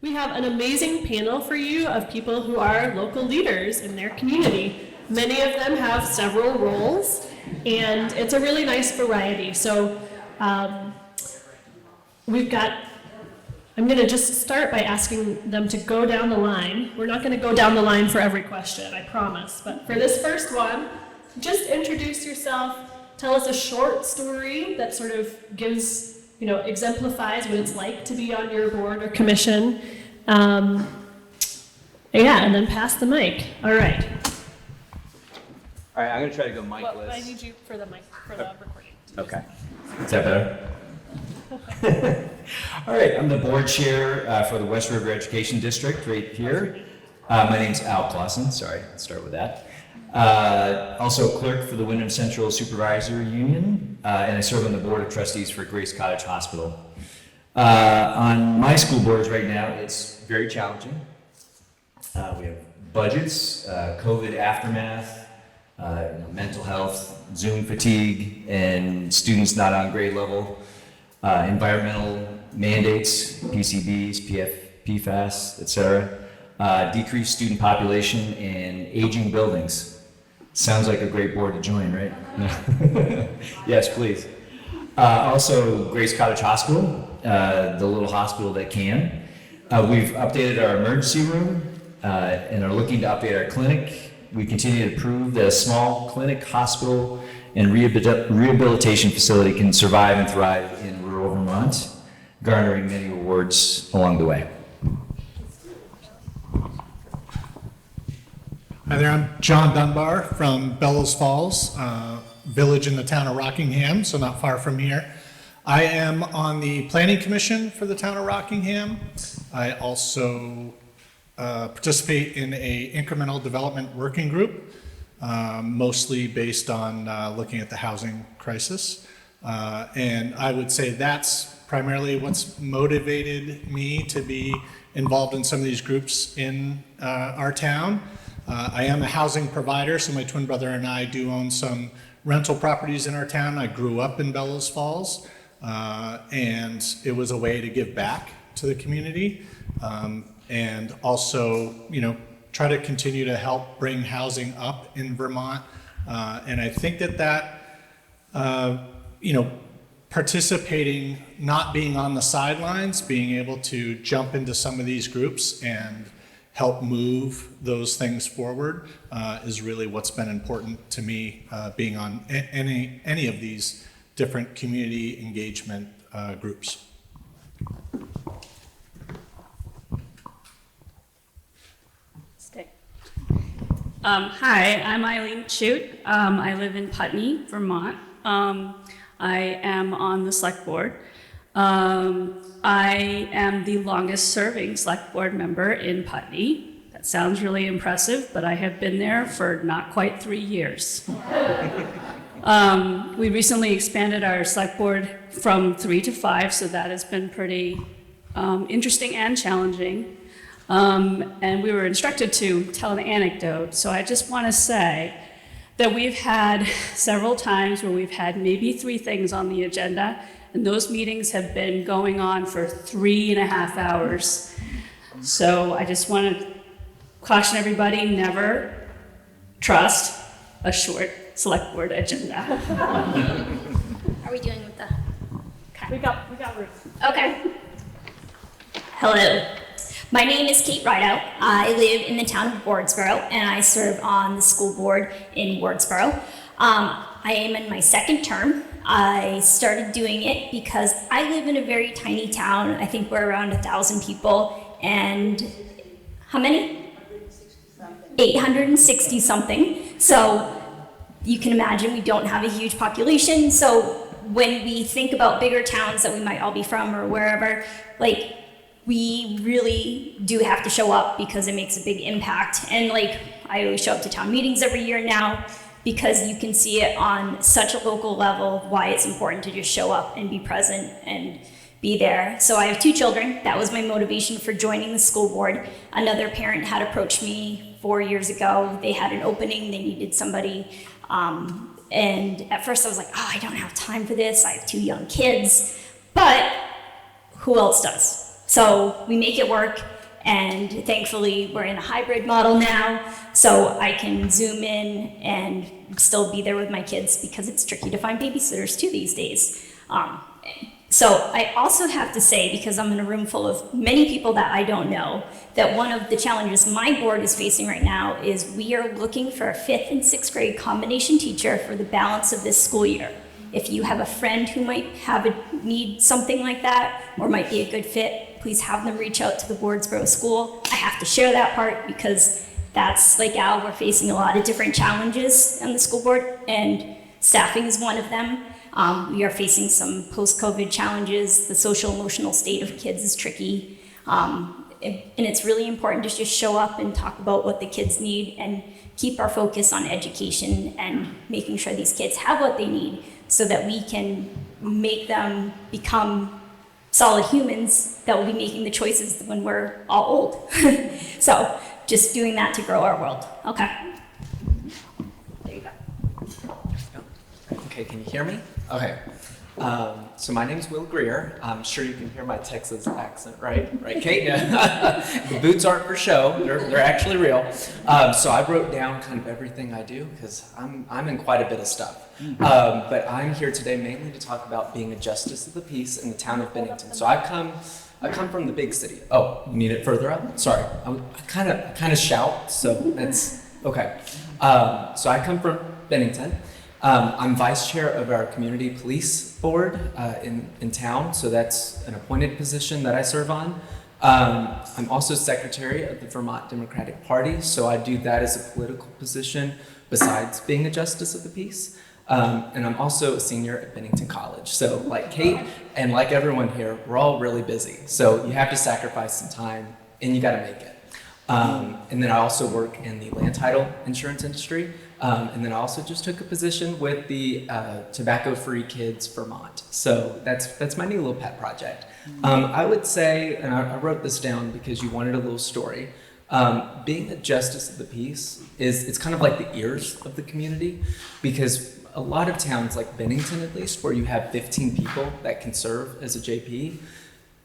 We have an amazing panel for you of people who are local leaders in their community. Many of them have several roles, and it's a really nice variety. So I'm going to just start by asking them to go down the line. We're not going to go down the line for every question, I promise. But for this first one, just introduce yourself. Tell us a short story that sort of gives, exemplifies what it's like to be on your board or commission. And then pass the mic. All right. All right, I'm going to try to go mic-less. Well, I need you for the mic, for the recording. Okay. Is that better? All right, I'm the board chair for the West River Education District right here. My name's Al Clausen. Sorry, let's start with that. Also clerk for the Wyndham Central Supervisor Union, and I serve on the board of trustees for Grace Cottage Hospital. On my school boards right now, it's very challenging. We have budgets, COVID aftermath, mental health, Zoom fatigue, and students not on grade level, environmental mandates, PCBs, PFAS, etc., decreased student population, and aging buildings. Sounds like a great board to join, right? Yes, please. Also, Grace Cottage Hospital, the little hospital that can. We've updated our emergency room and are looking to update our clinic. We continue to prove that a small clinic, hospital, and rehabilitation facility can survive and thrive in rural Vermont, garnering many awards along the way. Hi there, I'm John Dunbar from Bellows Falls, village in the town of Rockingham, so not far from here. I am on the Planning Commission for the town of Rockingham. I also participate in a incremental development working group, mostly based on looking at the housing crisis. And I would say that's primarily what's motivated me to be involved in some of these groups in our town. I am a housing provider, so my twin brother and I do own some rental properties in our town. I grew up in Bellows Falls, and it was a way to give back to the community, and also, try to continue to help bring housing up in Vermont. And I think that participating, not being on the sidelines, being able to jump into some of these groups and help move those things forward is really what's been important to me, being on any of these different community engagement groups. Hi, I'm Eileen Chute. I live in Putney, Vermont. I am on the select board. I am the longest serving select board member in Putney. That sounds really impressive, but I have been there for not quite 3 years. We recently expanded our select board from 3 to 5, so that has been pretty interesting and challenging. And we were instructed to tell an anecdote, so I just want to say that we've had several times where we've had maybe 3 things on the agenda, and those meetings have been going on for 3.5 hours. So I just want to caution everybody, never trust a short select board agenda. Are we doing with the? Okay. We got Ruth. Okay. Hello. My name is Kate Rideout. I live in the town of Wardsboro, and I serve on the school board in Wardsboro. I am in my 2nd term. I started doing it because I live in a very tiny town. I think we're around 1,000 people, and how many? 860 something. So you can imagine we don't have a huge population. So when we think about bigger towns that we might all be from or wherever, we really do have to show up because it makes a big impact. And I always show up to town meetings every year now because you can see it on such a local level why it's important to just show up and be present and be there. So I have 2 children. That was my motivation for joining the school board. Another parent had approached me 4 years ago. They had an opening, they needed somebody. And at first I was like, I don't have time for this. I have 2 young kids, but who else does? So we make it work, and thankfully we're in a hybrid model now, so I can zoom in and still be there with my kids because it's tricky to find babysitters too these days. So I also have to say, because I'm in a room full of many people that I don't know, that one of the challenges my board is facing right now is we are looking for a 5th and 6th grade combination teacher for the balance of this school year. If you have a friend who might need something like that or might be a good fit, please have them reach out to the Wardsboro School. I have to share that part because that's, like Al, we're facing a lot of different challenges on the school board, and staffing is one of them. We are facing some post-COVID challenges. The social emotional state of kids is tricky. And it's really important to just show up and talk about what the kids need and keep our focus on education and making sure these kids have what they need so that we can make them become solid humans that will be making the choices when we're all old. So just doing that to grow our world. Okay. There you go. Okay, can you hear me? Okay. So my name's Will Greer. I'm sure you can hear my Texas accent, right? Right, Kate? The boots aren't for show. They're actually real. So I wrote down kind of everything I do because I'm in quite a bit of stuff. But I'm here today mainly to talk about being a justice of the peace in the town of Bennington. So I come from the big city. Oh, you need it further up? Sorry. I kind of shout, so that's okay. So I come from Bennington. I'm vice chair of our community police board in town, so that's an appointed position that I serve on. I'm also secretary of the Vermont Democratic Party, so I do that as a political position besides being a justice of the peace. And I'm also a senior at Bennington College. So like Kate and like everyone here, we're all really busy. So you have to sacrifice some time and you gotta make it. And then I also work in the land title insurance industry. And then I also just took a position with the Tobacco Free Kids Vermont. So that's my new little pet project. I would say, and I wrote this down because you wanted a little story. Being a justice of the peace it's kind of like the ears of the community, because a lot of towns like Bennington, at least, where you have 15 people that can serve as a JP,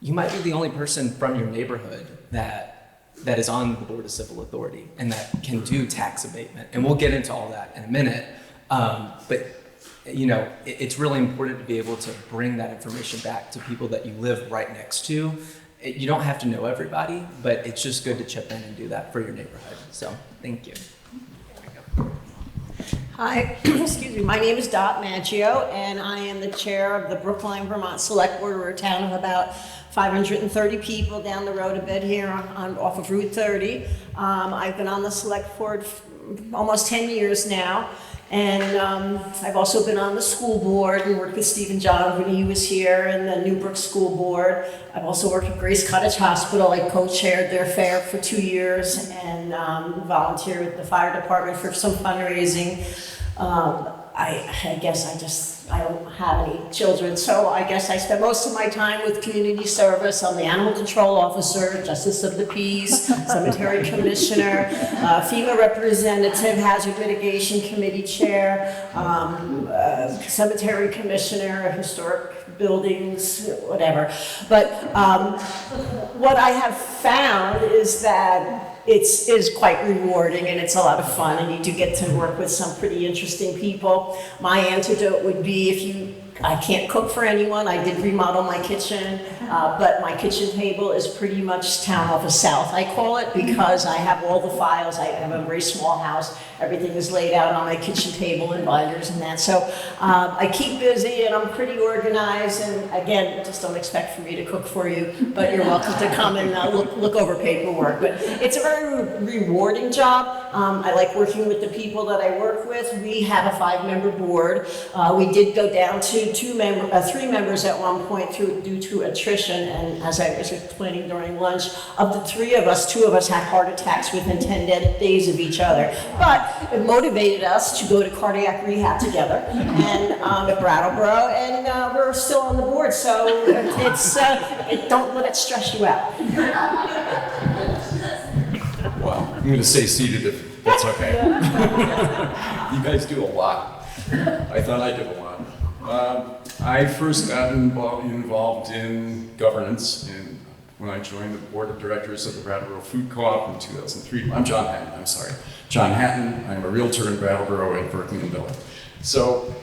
you might be the only person from your neighborhood that is on the Board of Civil Authority and that can do tax abatement. And we'll get into all that in a minute. But you know, it's really important to be able to bring that information back to people that you live right next to. You don't have to know everybody, but it's just good to chip in and do that for your neighborhood. So thank you. Hi, excuse me. My name is Dot Maggio, and I am the chair of the Brookline, Vermont Select Board. We're a town of about 530 people down the road a bit here off of Route 30. I've been on the Select Board for almost 10 years now, and I've also been on the school board and worked with Stephen John when he was here, and the Newbrook School Board. I've also worked with Grace Cottage Hospital. I co-chaired their fair for 2 years and volunteered with the fire department for some fundraising. I guess I don't have any children, so I guess I spend most of my time with community service. I'm the animal control officer, justice of the peace, cemetery commissioner, FEMA representative, hazard mitigation committee chair, cemetery commissioner, historic buildings, whatever. But what I have found is that it is quite rewarding and it's a lot of fun, and you do get to work with some pretty interesting people. My antidote would be I can't cook for anyone. I did remodel my kitchen, but my kitchen table is pretty much town office south, I call it, because I have all the files. I have a very small house. Everything is laid out on my kitchen table and binders and that. So I keep busy and I'm pretty organized. And again, just don't expect for me to cook for you, but you're welcome to come and look over paperwork. But it's a very rewarding job. I like working with the people that I work with. We have a 5-member board. We did go down to 3 members at one point due to attrition, and as I was explaining during lunch, of the 3 of us, 2 of us had heart attacks within 10 days of each other. But it motivated us to go to cardiac rehab together and at Brattleboro, and we're still on the board, so don't let it stress you out. Well, I'm going to stay seated if that's okay. You guys do a lot. I thought I did a lot. I first got involved in governance when I joined the board of directors of the Brattleboro Food Co-op in 2003. I'm John Hatton, I'm sorry. John Hatton, I'm a realtor in Brattleboro and Berkeley and Villa. So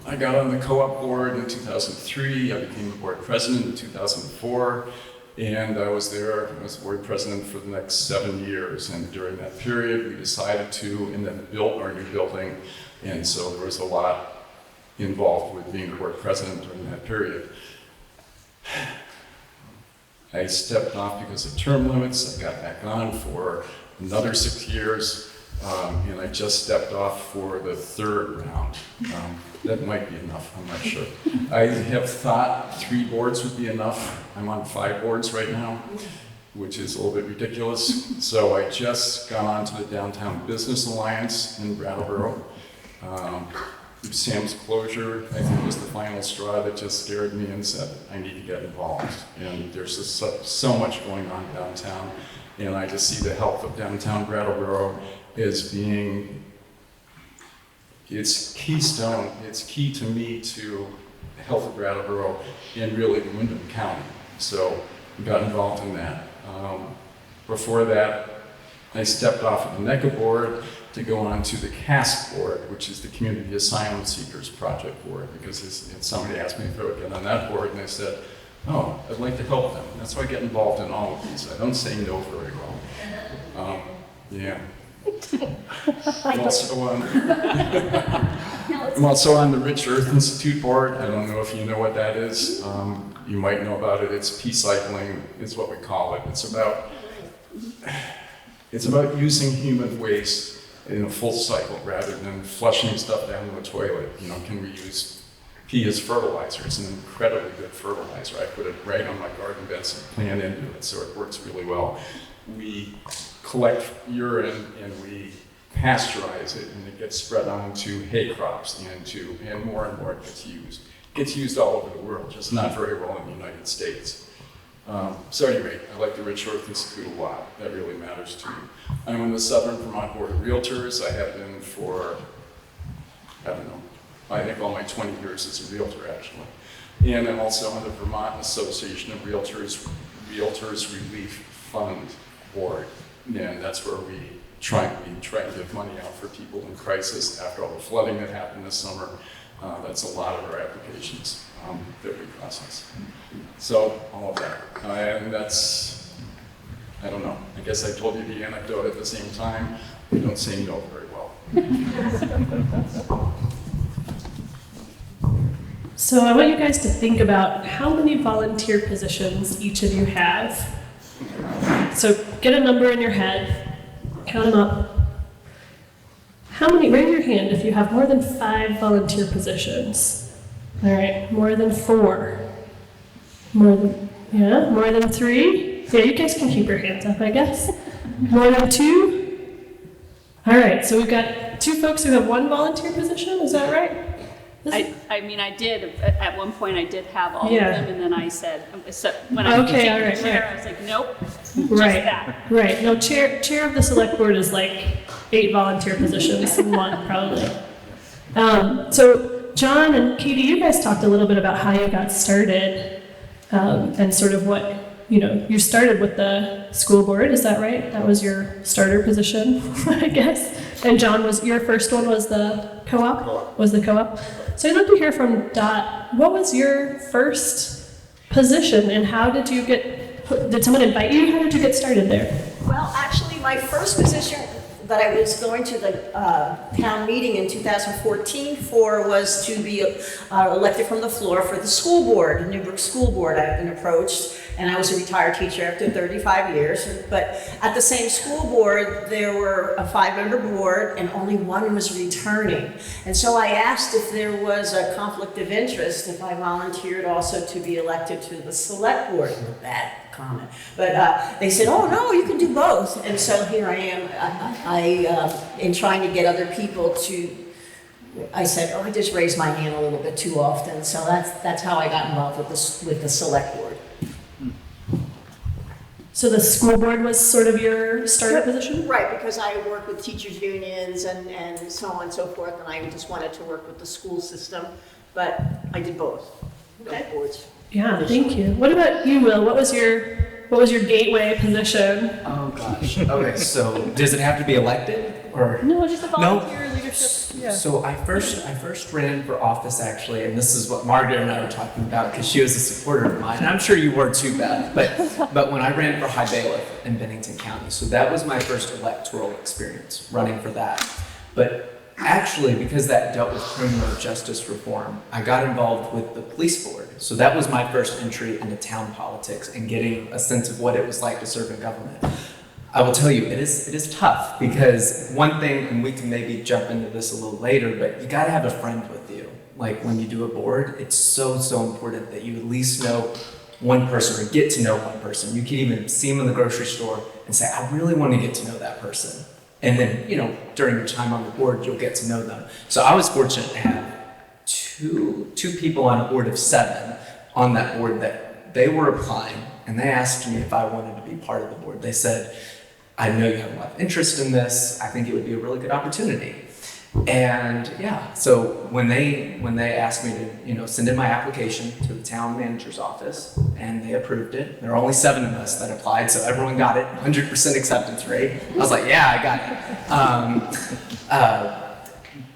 I got on the co-op board in 2003, I became the board president in 2004, and I was there as board president for the next 7 years. And during that period, we decided to, and then built our new building, and so there was a lot involved with being board president during that period. I stepped off because of term limits. I got back on for another 6 years, and I just stepped off for the 3rd round. That might be enough, I'm not sure. I have thought 3 boards would be enough. I'm on 5 boards right now, which is a little bit ridiculous. So I just got onto the Downtown Business Alliance in Brattleboro. Sam's closure, I think, was the final straw that just scared me and said, I need to get involved. And there's just so much going on downtown. And I just see the health of downtown Brattleboro as being, it's keystone, it's key to me to the health of Brattleboro and really the Windham County. So I got involved in that. Before that, I stepped off of the NECA board to go on to the CASC board, which is the Community Asylum Seekers Project board, because somebody asked me if I would get on that board, and I said, oh, I'd like to help them. That's why I get involved in all of these. I don't say no very well. Yeah. I'm also on the Rich Earth Institute board. I don't know if you know what that is. You might know about it. It's P-cycling is what we call it. It's about using human waste in a full cycle rather than flushing stuff down the toilet. You know, can we use pee as fertilizer? It's an incredibly good fertilizer. I put it right on my garden beds and plant into it, so it works really well. We collect urine and we pasteurize it, and it gets spread onto hay crops and more it gets used. It gets used all over the world, just not very well in the United States. So anyway, I like the Rich Earth Institute a lot. That really matters to me. I'm on the Southern Vermont Board of Realtors. I have been for, I don't know, I think all my 20 years as a realtor, actually. And I'm also on the Vermont Association of Realtors Relief Fund Board. And that's where we try to give money out for people in crisis after all the flooding that happened this summer. That's a lot of our applications that we process. So all of that. And that's, I don't know, I guess I told you the anecdote at the same time. We don't say no very well. So I want you guys to think about how many volunteer positions each of you have. So get a number in your head, count them up. How many, raise your hand if you have more than 5 volunteer positions. All right, more than 4. More than 3? Yeah, you guys can keep your hands up, I guess. More than 2? All right, so we've got 2 folks who have 1 volunteer position, is that right? I mean, I did, at one point I did have all of them, and then I said, when I became the chair, I was like, nope, just that. Right, no, chair of the select board is like 8 volunteer positions in 1, probably. So John and Katie, you guys talked a little bit about how you got started, and sort of what, you started with the school board, is that right? That was your starter position, I guess. And John, your first one was the co-op? Was the co-op? So I'd love to hear from Dot, what was your first position and how did you did someone invite you? How did you get started there? Well, actually, my first position that I was going to the town meeting in 2014 for was to be elected from the floor for the school board, the Newburgh School Board. I've been approached, and I was a retired teacher after 35 years. But at the same school board, there were a 5-member board, and only 1 was returning. And so I asked if there was a conflict of interest if I volunteered also to be elected to the select board. Bad comment. But they said, oh no, you can do both. And so here I am, in trying to get other people to, I said, I just raised my hand a little bit too often. So that's how I got involved with the select board. So the school board was sort of your starter position? Right, because I work with teachers unions and so on and so forth, and I just wanted to work with the school system, but I did both boards. Yeah, thank you. What about you, Will? What was your gateway position? Oh gosh. Okay, so does it have to be elected or? No, just a volunteer leadership. Yeah. So I first ran for office actually, and this is what Margaret and I were talking about because she was a supporter of mine. And I'm sure you were too, Beth. But when I ran for High Bailiff in Bennington County, so that was my first electoral experience running for that. But actually, because that dealt with criminal justice reform, I got involved with the police board. So that was my first entry into town politics and getting a sense of what it was like to serve in government. I will tell you, it is tough because one thing, and we can maybe jump into this a little later, but you got to have a friend with you. Like when you do a board, it's so important that you at least know one person or get to know one person. You can even see them in the grocery store and say, I really want to get to know that person. And then, during your time on the board, you'll get to know them. So I was fortunate to have two people on a board of 7 on that board that they were applying, and they asked me if I wanted to be part of the board. They said, I know you have a lot of interest in this. I think it would be a really good opportunity. And yeah, so when they asked me to, send in my application to the town manager's office, and they approved it. There were only 7 of us that applied, so everyone got it, 100% acceptance rate. I was like, yeah, I got it.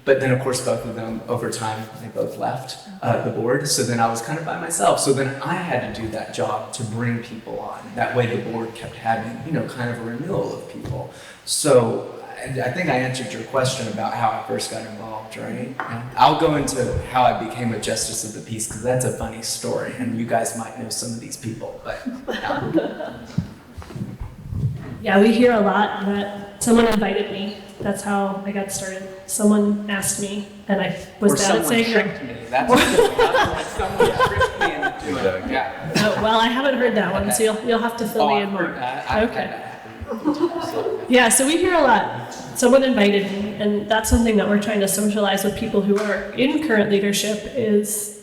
But then, of course, both of them, over time, they both left the board. So then I was kind of by myself. So then I had to do that job to bring people on. That way the board kept having, kind of a renewal of people. So I think I answered your question about how I first got involved, right? And I'll go into how I became a justice of the peace because that's a funny story, and you guys might know some of these people, but Yeah, we hear a lot that someone invited me. That's how I got started. Someone asked me, and I was bad at saying no. tricked me. That's like someone tricked me into doing it. Yeah. Oh, well, I haven't heard that one, so you'll have to fill me in more. Okay. Yeah, so we hear a lot. Someone invited me, and that's something that we're trying to socialize with people who are in current leadership is,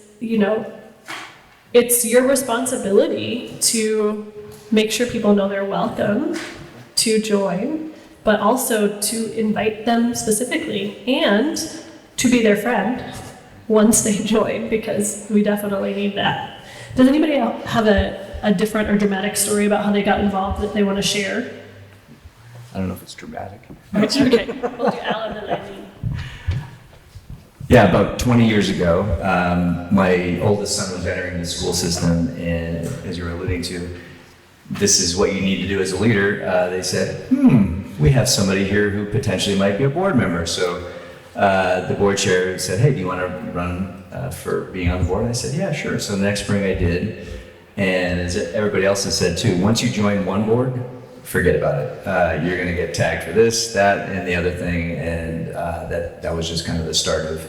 it's your responsibility to make sure people know they're welcome to join, but also to invite them specifically and to be their friend once they join, because we definitely need that. Does anybody else have a different or dramatic story about how they got involved that they want to share? I don't know if it's dramatic. Okay, we'll do Alan and Eileen. Yeah, about 20 years ago, my oldest son was entering the school system, and as you were alluding to, this is what you need to do as a leader. They said, we have somebody here who potentially might be a board member. So the board chair said, hey, do you want to run for being on the board? And I said, yeah, sure. So the next spring I did. And as everybody else has said too, once you join one board, forget about it. You're going to get tagged for this, that, and the other thing. And that was just kind of the start of,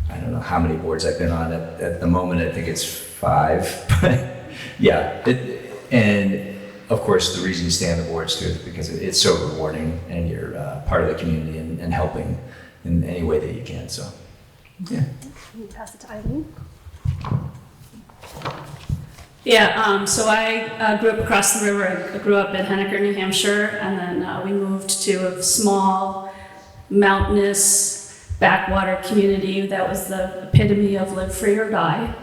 I don't know how many boards I've been on. At the moment, I think it's 5. But yeah, and of course, the reason you stay on the boards too is because it's so rewarding, and you're part of the community and helping in any way that you can. So, yeah. Can you pass it to Eileen? Yeah, so I grew up across the river. I grew up in Henniker, New Hampshire, and then we moved to a small, mountainous backwater community that was the epitome of live free or die.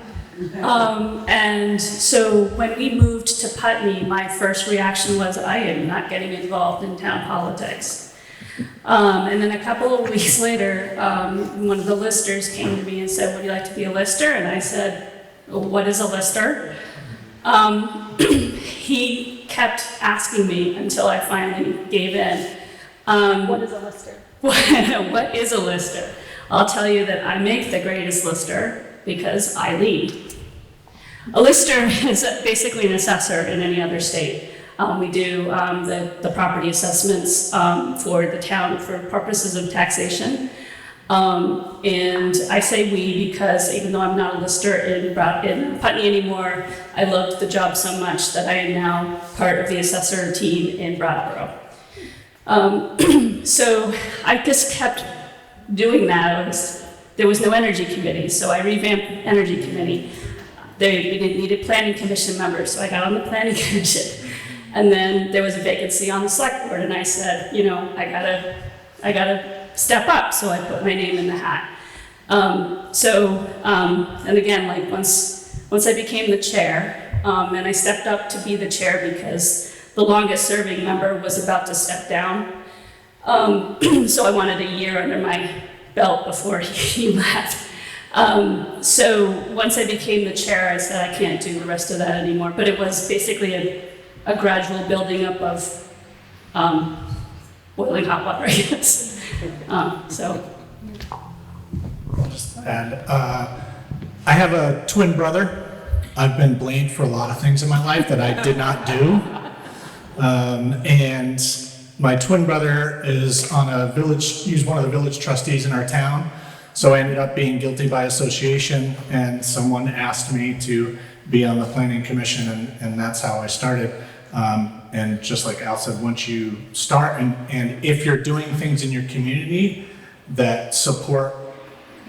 And so when we moved to Putney, my first reaction was, I am not getting involved in town politics. And then a couple of weeks later, one of the listers came to me and said, would you like to be a lister? And I said, well, what is a lister? He kept asking me until I finally gave in. What is a lister? What is a lister? I'll tell you that I make the greatest lister because I lead. A lister is basically an assessor in any other state. We do the property assessments for the town for purposes of taxation. And I say we because even though I'm not a lister in Putney anymore, I loved the job so much that I am now part of the assessor team in Brattleboro. So I just kept doing that. There was no energy committee, so I revamped the energy committee. We needed planning commission members, so I got on the planning commission. And then there was a vacancy on the select board, and I said, I gotta step up, so I put my name in the hat. And again, once once I became the chair, and I stepped up to be the chair because the longest serving member was about to step down. So I wanted a year under my belt before he left. So once I became the chair, I said I can't do the rest of that anymore. But it was basically a gradual building up of boiling hot water, I guess. So. And I have a twin brother. I've been blamed for a lot of things in my life that I did not do. And my twin brother is on a village, he's one of the village trustees in our town. So I ended up being guilty by association, and someone asked me to be on the planning commission, and that's how I started. And just like Al said, once you start, and if you're doing things in your community that support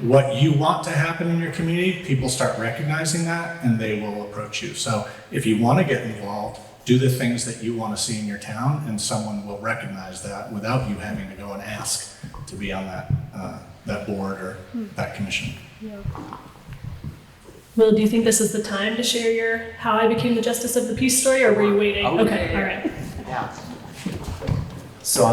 what you want to happen in your community, people start recognizing that and they will approach you. So if you want to get involved, do the things that you want to see in your town, and someone will recognize that without you having to go and ask to be on that board or that commission. Yeah. Will, do you think this is the time to share your how I became the Justice of the Peace story, or were you waiting? Oh, Okay, yeah. all right. Yeah. So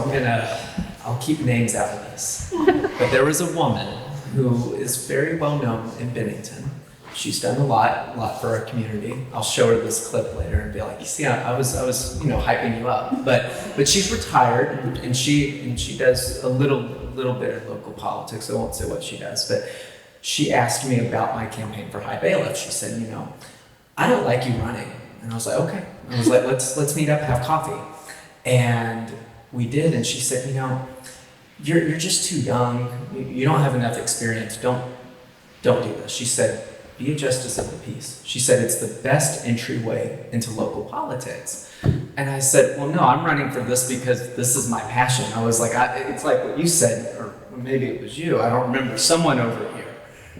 I'll keep names out of this. But there was a woman who is very well known in Bennington. She's done a lot for our community. I'll show her this clip later and be like, you see, I was hyping you up. But she's retired, and she does a little bit of local politics. I won't say what she does, but she asked me about my campaign for high bailiff. She said, I don't like you running. And I was like, okay. I was like, let's meet up, have coffee. And we did, and she said, you're just too young. You don't have enough experience. Don't do this. She said, be a justice of the peace. She said, it's the best entryway into local politics. And I said, well, no, I'm running for this because this is my passion. I was like, it's like what you said, or maybe it was you, I don't remember. Someone over here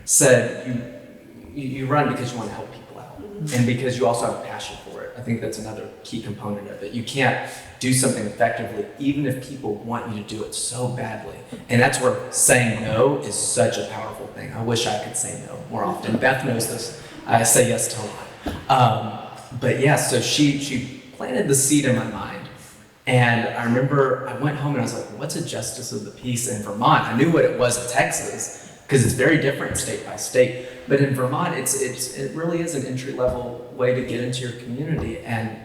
said, you run because you want to help people out, and because you also have a passion for it. I think that's another key component of it. You can't do something effectively even if people want you to do it so badly. And that's where saying no is such a powerful thing. I wish I could say no more often. Beth knows this. I say yes to a lot. But yeah, so she planted the seed in my mind. And I remember I went home and I was like, what's a justice of the peace in Vermont? I knew what it was in Texas, because it's very different state by state. But in Vermont, it really is an entry-level way to get into your community. And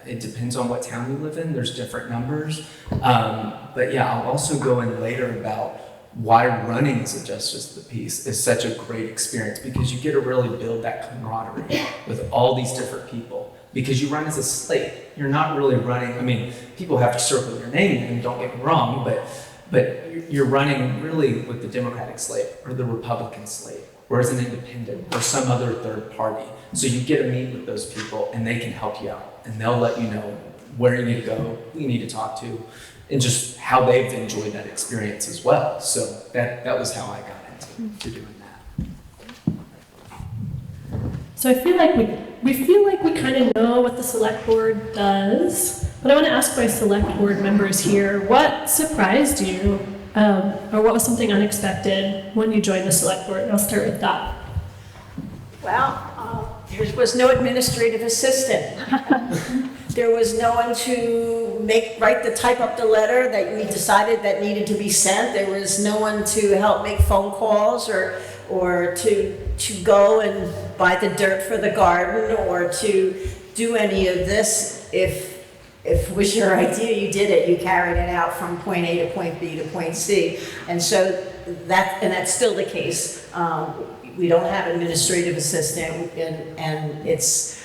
it depends on what town you live in. There's different numbers. But yeah, I'll also go in later about why running as a justice of the peace is such a great experience, because you get to really build that camaraderie with all these different people. Because you run as a slate. You're not really running, I mean, people have to circle your name, and don't get me wrong, but you're running really with the Democratic slate or the Republican slate, or as an independent or some other third party. So you get to meet with those people, and they can help you out, and they'll let you know where you need to go, who you need to talk to, and just how they've enjoyed that experience as well. So that was how I got into doing that. So I feel like we kind of know what the select board does, but I want to ask my select board members here, what surprised you, or what was something unexpected when you joined the select board? I'll start with that. Well, there was no administrative assistant. There was no one to type up the letter that we decided that needed to be sent. There was no one to help make phone calls or to go and buy the dirt for the garden, or to do any of this. If it was your idea, you did it. You carried it out from point A to point B to point C. And so that's still the case. We don't have an administrative assistant, and it's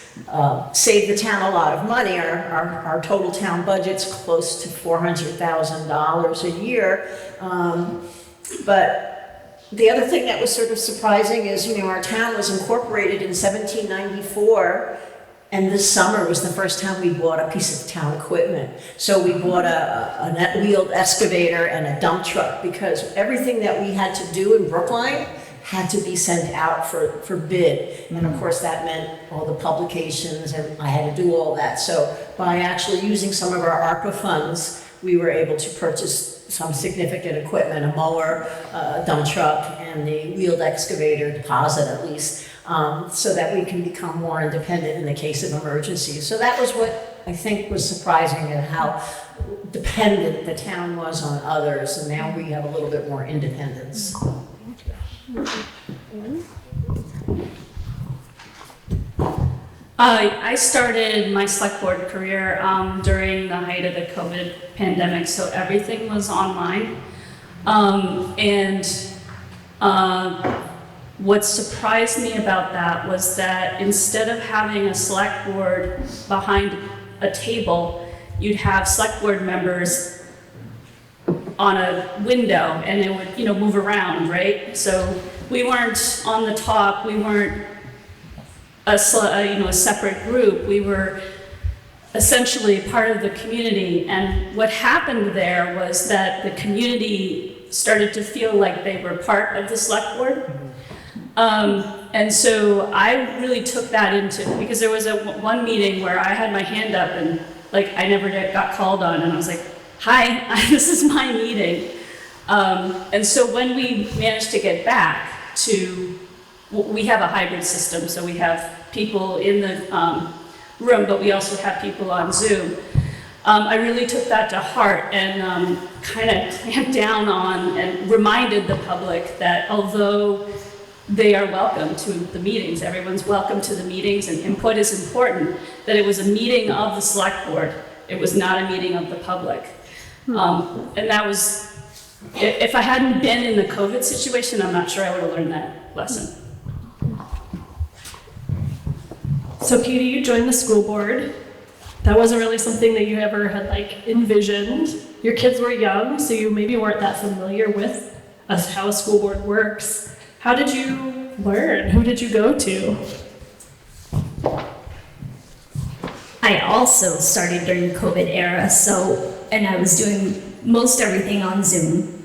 saved the town a lot of money. Our total town budget's close to $400,000 a year. But the other thing that was sort of surprising is, our town was incorporated in 1794, and this summer was the first time we bought a piece of town equipment. So we bought a net-wheeled excavator and a dump truck, because everything that we had to do in Brookline had to be sent out for bid. And of course that meant all the publications, and I had to do all that. So by actually using some of our ARPA funds, we were able to purchase some significant equipment, a mower, a dump truck, and the wheeled excavator deposit at least, so that we can become more independent in the case of emergencies. So that was what I think was surprising, and how dependent the town was on others, and now we have a little bit more independence. I started my select board career during the height of the COVID pandemic, so everything was online. What surprised me about that was that instead of having a select board behind a table, you'd have select board members on a window, and it would, move around, right? So we weren't on the top, we weren't a separate group. We were essentially part of the community, and what happened there was that the community started to feel like they were part of the select board. And so I really took that into, because there was one meeting where I had my hand up and I never got called on, and I was like, hi, this is my meeting. And so when we managed to get back to, we have a hybrid system, so we have people in the room, but we also have people on Zoom. I really took that to heart and kind of clamped down on and reminded the public that although they are welcome to the meetings, everyone's welcome to the meetings, and input is important, that it was a meeting of the select board. It was not a meeting of the public. And that was, if I hadn't been in the COVID situation, I'm not sure I would have learned that lesson. So Katie, you joined the school board. That wasn't really something that you ever had envisioned. Your kids were young, so you maybe weren't that familiar with how a school board works. How did you learn? Who did you go to? I also started during the COVID era, and I was doing most everything on Zoom.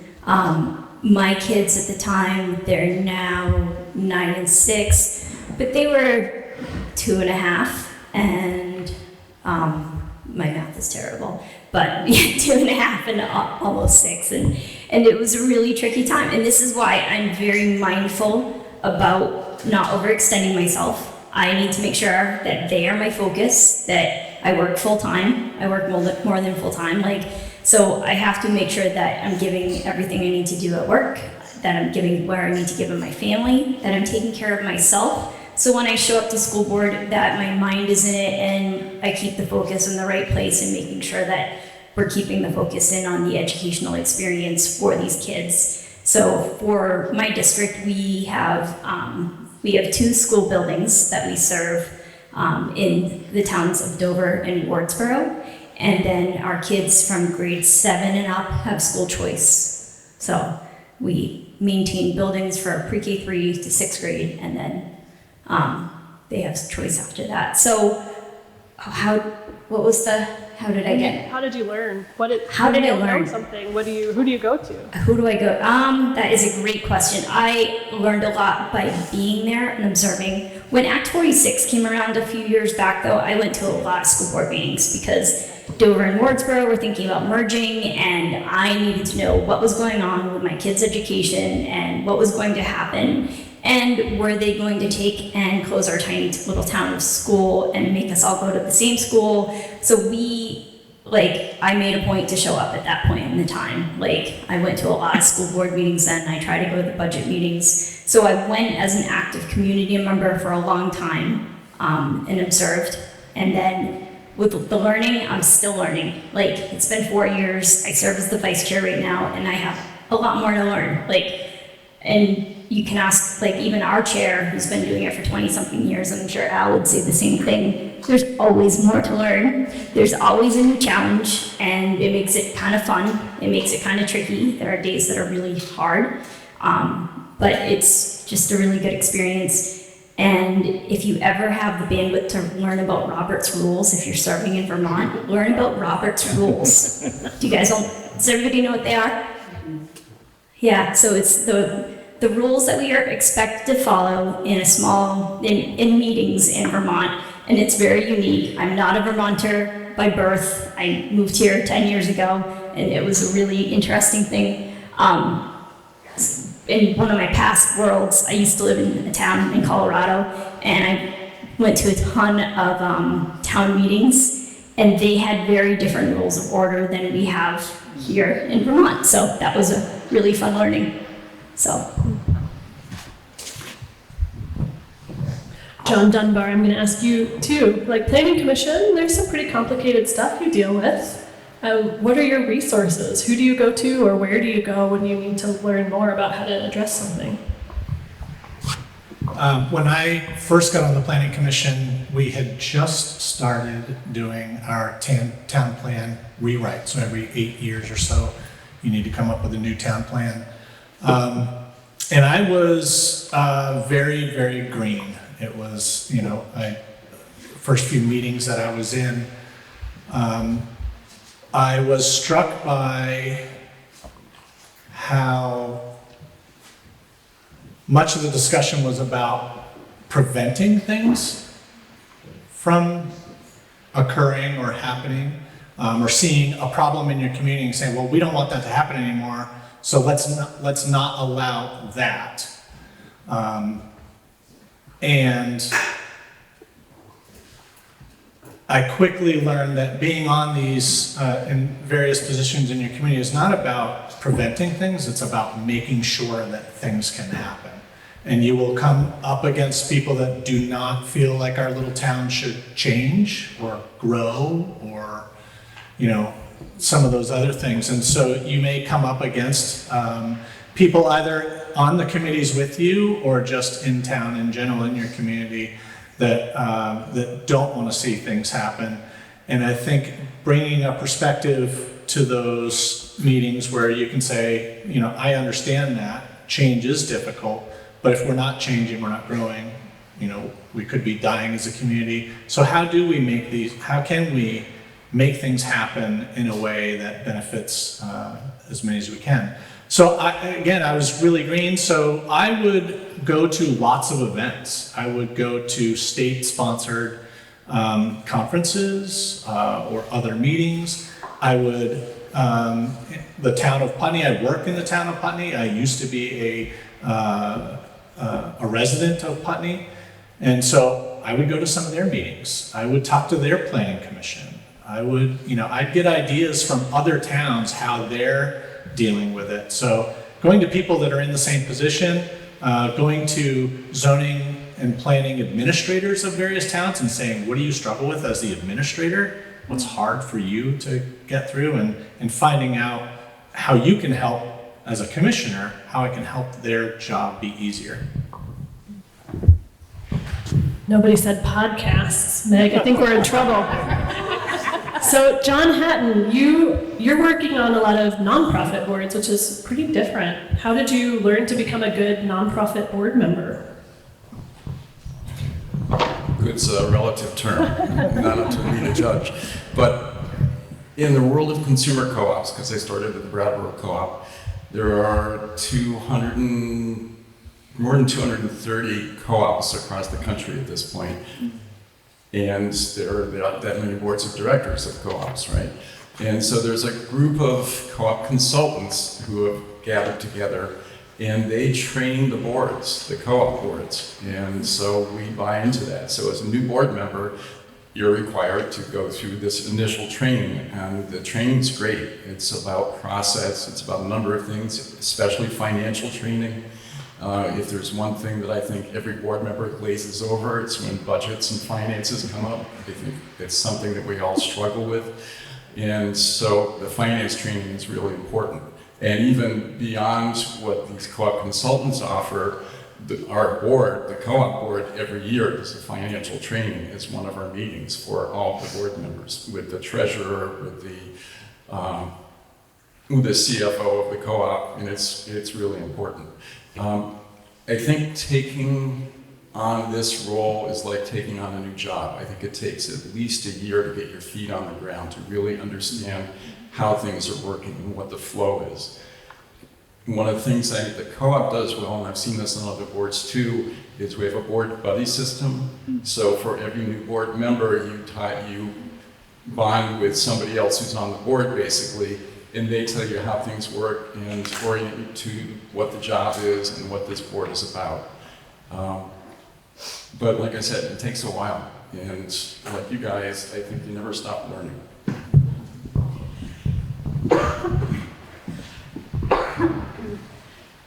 My kids at the time, they're now 9 and 6, but they were 2.5, and my math is terrible, but 2.5 and almost 6, and it was a really tricky time. And this is why I'm very mindful about not overextending myself. I need to make sure that they are my focus, that I work full-time. I work more than full-time. So I have to make sure that I'm giving everything I need to do at work, that I'm giving where I need to give in my family, that I'm taking care of myself. So when I show up to school board, that my mind is in it and I keep the focus in the right place and making sure that we're keeping the focus in on the educational experience for these kids. So for my district, we have 2 school buildings that we serve in the towns of Dover and Wardsboro. And then our kids from grades 7 and up have school choice. So we maintain buildings for pre-K 3 to 6th grade, and then they have choice after that. So how did I get? How did you learn? How did I learn something? Who do you go to? Who do I go? That is a great question. I learned a lot by being there and observing. When Act 46 came around a few years back, though, I went to a lot of school board meetings because Dover and Wardsboro were thinking about merging, and I needed to know what was going on with my kids' education and what was going to happen. And were they going to take and close our tiny little town of school and make us all go to the same school? So I made a point to show up at that point in the time. I went to a lot of school board meetings then. I tried to go to the budget meetings. So I went as an active community member for a long time and observed. And then with the learning, I'm still learning. It's been 4 years. I serve as the vice chair right now, and I have a lot more to learn. And you can ask, even our chair, who's been doing it for 20-something years, and I'm sure Al would say the same thing. There's always more to learn. There's always a new challenge, and it makes it kind of fun. It makes it kind of tricky. There are days that are really hard, but it's just a really good experience. And if you ever have the bandwidth to learn about Robert's rules, if you're serving in Vermont, learn about Robert's rules. Does everybody know what they are? Yeah, so it's the rules that we are expected to follow in in meetings in Vermont, and it's very unique. I'm not a Vermonter by birth. I moved here 10 years ago, and it was a really interesting thing. in one of my past worlds, I used to live in a town in Colorado, and I went to a ton of town meetings, and they had very different rules of order than we have here in Vermont. So that was a really fun learning. So. John Dunbar, I'm going to ask you too. Like planning commission, there's some pretty complicated stuff you deal with. What are your resources? Who do you go to, or where do you go when you need to learn more about how to address something? When I first got on the planning commission, we had just started doing our town plan rewrite. So every 8 years or so, you need to come up with a new town plan. And I was very, very green. It was, first few meetings that I was in, I was struck by how much of the discussion was about preventing things from occurring or happening, or seeing a problem in your community and saying, well, we don't want that to happen anymore, so let's not allow that. And I quickly learned that being on these in various positions in your community is not about preventing things, it's about making sure that things can happen. And you will come up against people that do not feel like our little town should change or grow or, some of those other things. And so you may come up against people either on the committees with you or just in town in general in your community that don't want to see things happen. And I think bringing a perspective to those meetings where you can say, I understand that change is difficult, but if we're not changing, we're not growing, we could be dying as a community. So how can we make things happen in a way that benefits as many as we can? So I was really green, so I would go to lots of events. I would go to state-sponsored conferences or other meetings. I would, the town of Putney, I work in the town of Putney. I used to be a resident of Putney, and so I would go to some of their meetings. I would talk to their planning commission. I would, I'd get ideas from other towns, how they're dealing with it. So going to people that are in the same position, going to zoning and planning administrators of various towns and saying, what do you struggle with as the administrator? What's hard for you to get through? And finding out how you can help as a commissioner, how it can help their job be easier. Nobody said podcasts, Meg. I think we're in trouble. So John Hatton, you're working on a lot of nonprofit boards, which is pretty different. How did you learn to become a good nonprofit board member? Good's a relative term, not up to me to judge. But in the world of consumer co-ops, because I started at the Brattleboro co-op, there are more than 230 co-ops across the country at this point. And there are that many boards of directors of co-ops, right? And so there's a group of co-op consultants who have gathered together, and they train the boards, the co-op boards. And so we buy into that. So as a new board member, you're required to go through this initial training, and the training's great. It's about process, it's about a number of things, especially financial training. If there's one thing that I think every board member glazes over, it's when budgets and finances come up. I think it's something that we all struggle with. And so the finance training is really important. And even beyond what these co-op consultants offer, our board, the co-op board, every year does a financial training as one of our meetings for all the board members, with the treasurer, with the CFO of the co-op, and it's really important. I think taking on this role is like taking on a new job. I think it takes at least a year to get your feet on the ground, to really understand how things are working and what the flow is. One of the things that the co-op does well, and I've seen this on other boards too, is we have a board buddy system. So for every new board member, you bond with somebody else who's on the board basically, and they tell you how things work and orient you to what the job is and what this board is about. But like I said, it takes a while, and like you guys, I think you never stop learning.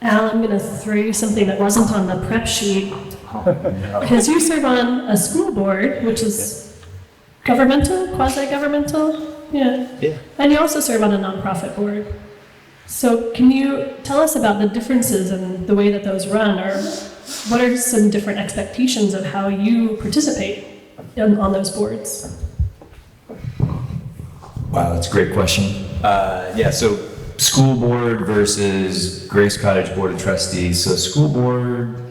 Al, I'm going to throw you something that wasn't on the prep sheet. Because you serve on a school board, which is governmental, quasi-governmental, yeah. And you also serve on a nonprofit board. So can you tell us about the differences in the way that those run, or what are some different expectations of how you participate on those boards? Wow, that's a great question. So school board versus Grace Cottage Board of Trustees. So school board,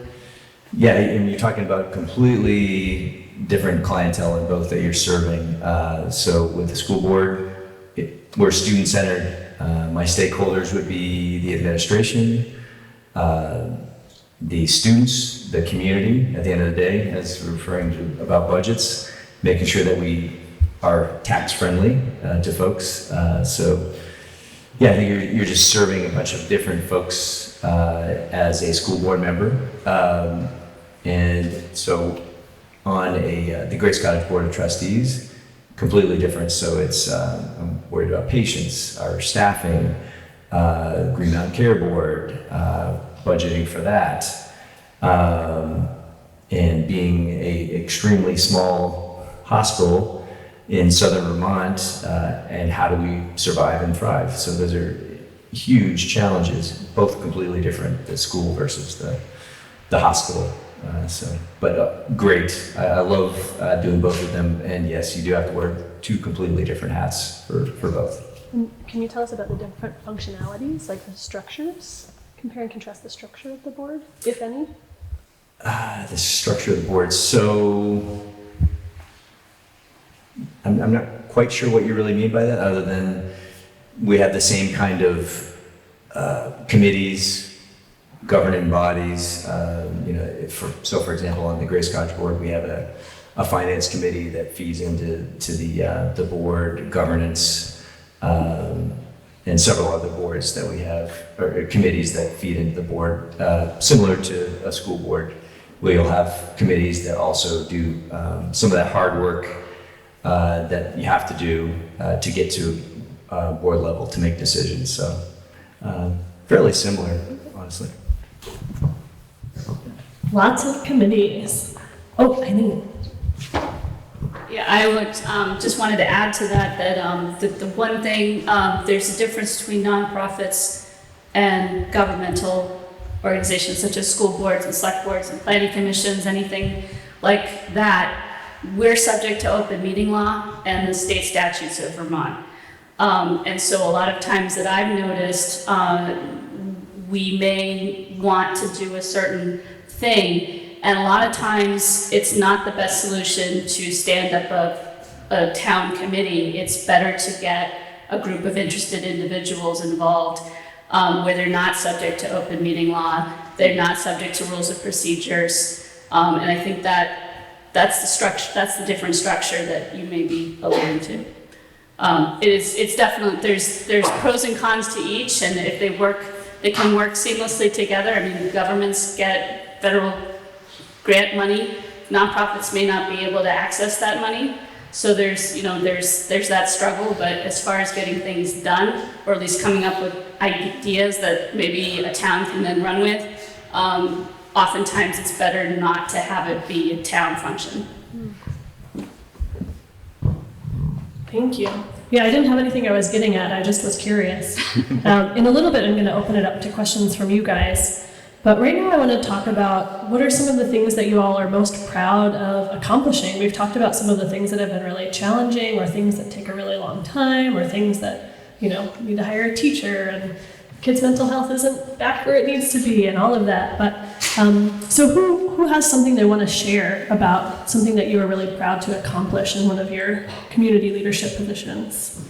and you're talking about completely different clientele in both that you're serving. So with the school board, we're student-centered. My stakeholders would be the administration, the students, the community, at the end of the day, as we're referring to about budgets, making sure that we are tax-friendly to folks. I think you're just serving a bunch of different folks as a school board member. And so on the Grace Cottage Board of Trustees, completely different. So it's, I'm worried about patients, our staffing, Green Mountain Care Board, budgeting for that, and being a extremely small hospital in Southern Vermont, and how do we survive and thrive? So those are huge challenges, both completely different, the school versus the hospital. Great. I love doing both of them, and yes, you do have to wear two completely different hats for both. And can you tell us about the different functionalities, like the structures? Compare and contrast the structure of the board, if any? The structure of the board. So I'm not quite sure what you really mean by that, other than we have the same kind of committees, governing bodies. For example, on the Grace Cottage board, we have a finance committee that feeds into the board governance, and several other boards that we have, or committees that feed into the board. Similar to a school board, we'll have committees that also do some of that hard work that you have to do to get to board level to make decisions. So fairly similar, honestly. Lots of committees. Oh, I think. Yeah, I would just wanted to add to that the one thing, there's a difference between nonprofits and governmental organizations such as school boards and select boards and planning commissions, anything like that. We're subject to open meeting law and the state statutes of Vermont. And so a lot of times that I've noticed, we may want to do a certain thing, and a lot of times it's not the best solution to stand up a town committee. It's better to get a group of interested individuals involved, where they're not subject to open meeting law, they're not subject to rules of procedures, and I think that's the structure, that's the different structure that you may be alluding to. It's definitely, there's pros and cons to each, and if they can work seamlessly together. I mean, governments get federal grant money, nonprofits may not be able to access that money. So there's that struggle, but as far as getting things done, or at least coming up with ideas that maybe a town can then run with, oftentimes it's better not to have it be a town function. Thank you. Yeah, I didn't have anything I was getting at. I just was curious. In a little bit, I'm going to open it up to questions from you guys. But right now, I want to talk about what are some of the things that you all are most proud of accomplishing. We've talked about some of the things that have been really challenging, or things that take a really long time, or things that, need to hire a teacher, and kids' mental health isn't back where it needs to be, and all of that. But so who has something they want to share about something that you are really proud to accomplish in one of your community leadership positions?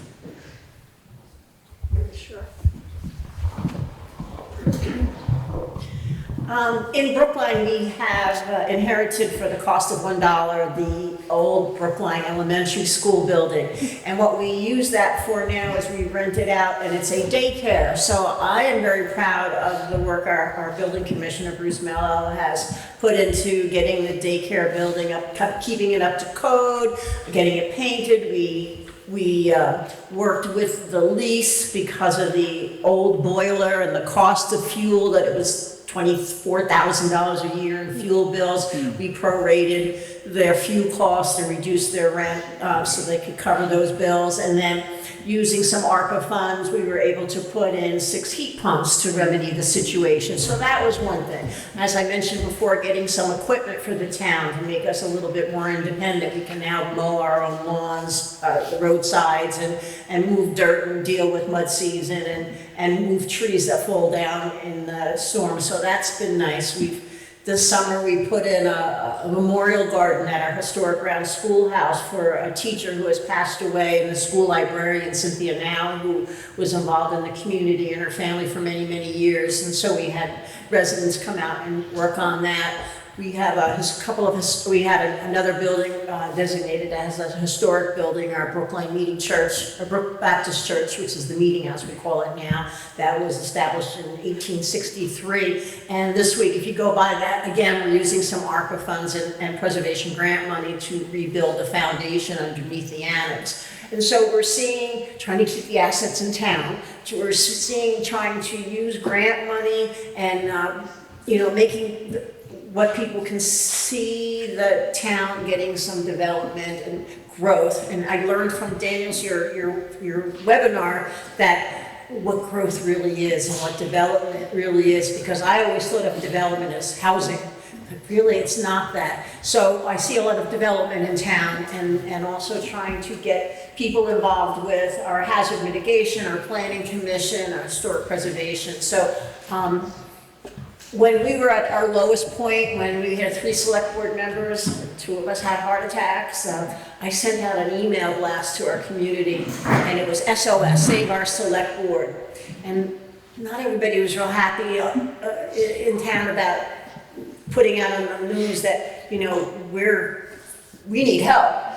Sure. In Brookline, we have inherited for the cost of $1 the old Brookline Elementary School building. And what we use that for now is we rent it out, and it's a daycare. So I am very proud of the work our building commissioner, Bruce Mello, has put into getting the daycare building up, keeping it up to code, getting it painted. We worked with the lease because of the old boiler and the cost of fuel, that it was $24,000 a year in fuel bills. We prorated their fuel costs and reduced their rent so they could cover those bills. And then using some ARPA funds, we were able to put in 6 heat pumps to remedy the situation. So that was one thing. As I mentioned before, getting some equipment for the town to make us a little bit more independent. We can now mow our own lawns, the roadsides, and move dirt and deal with mud season and move trees that fall down in the storm. So that's been nice. This summer, we put in a memorial garden at our historic ground schoolhouse for a teacher who has passed away, and the school librarian, Cynthia Now, who was involved in the community and her family for many, many years. And so we had residents come out and work on that. We have we had another building designated as a historic building, our Brookline Meeting Church, or Brook Baptist Church, which is the meeting house we call it now. That was established in 1863. And this week, if you go by that, again, we're using some ARPA funds and preservation grant money to rebuild the foundation underneath the annex. And so we're trying to keep the assets in town. We're trying to use grant money and, making what people can see the town getting some development and growth. And I learned from Daniel's, your webinar, that what growth really is and what development really is, because I always thought of development as housing, but really it's not that. So I see a lot of development in town, and also trying to get people involved with our hazard mitigation, our planning commission, our historic preservation. So when we were at our lowest point, when we had 3 select board members, 2 of us had heart attacks, I sent out an email blast to our community, and it was SOS, Save Our Select Board. And not everybody was real happy in town about putting out on the news that, we need help.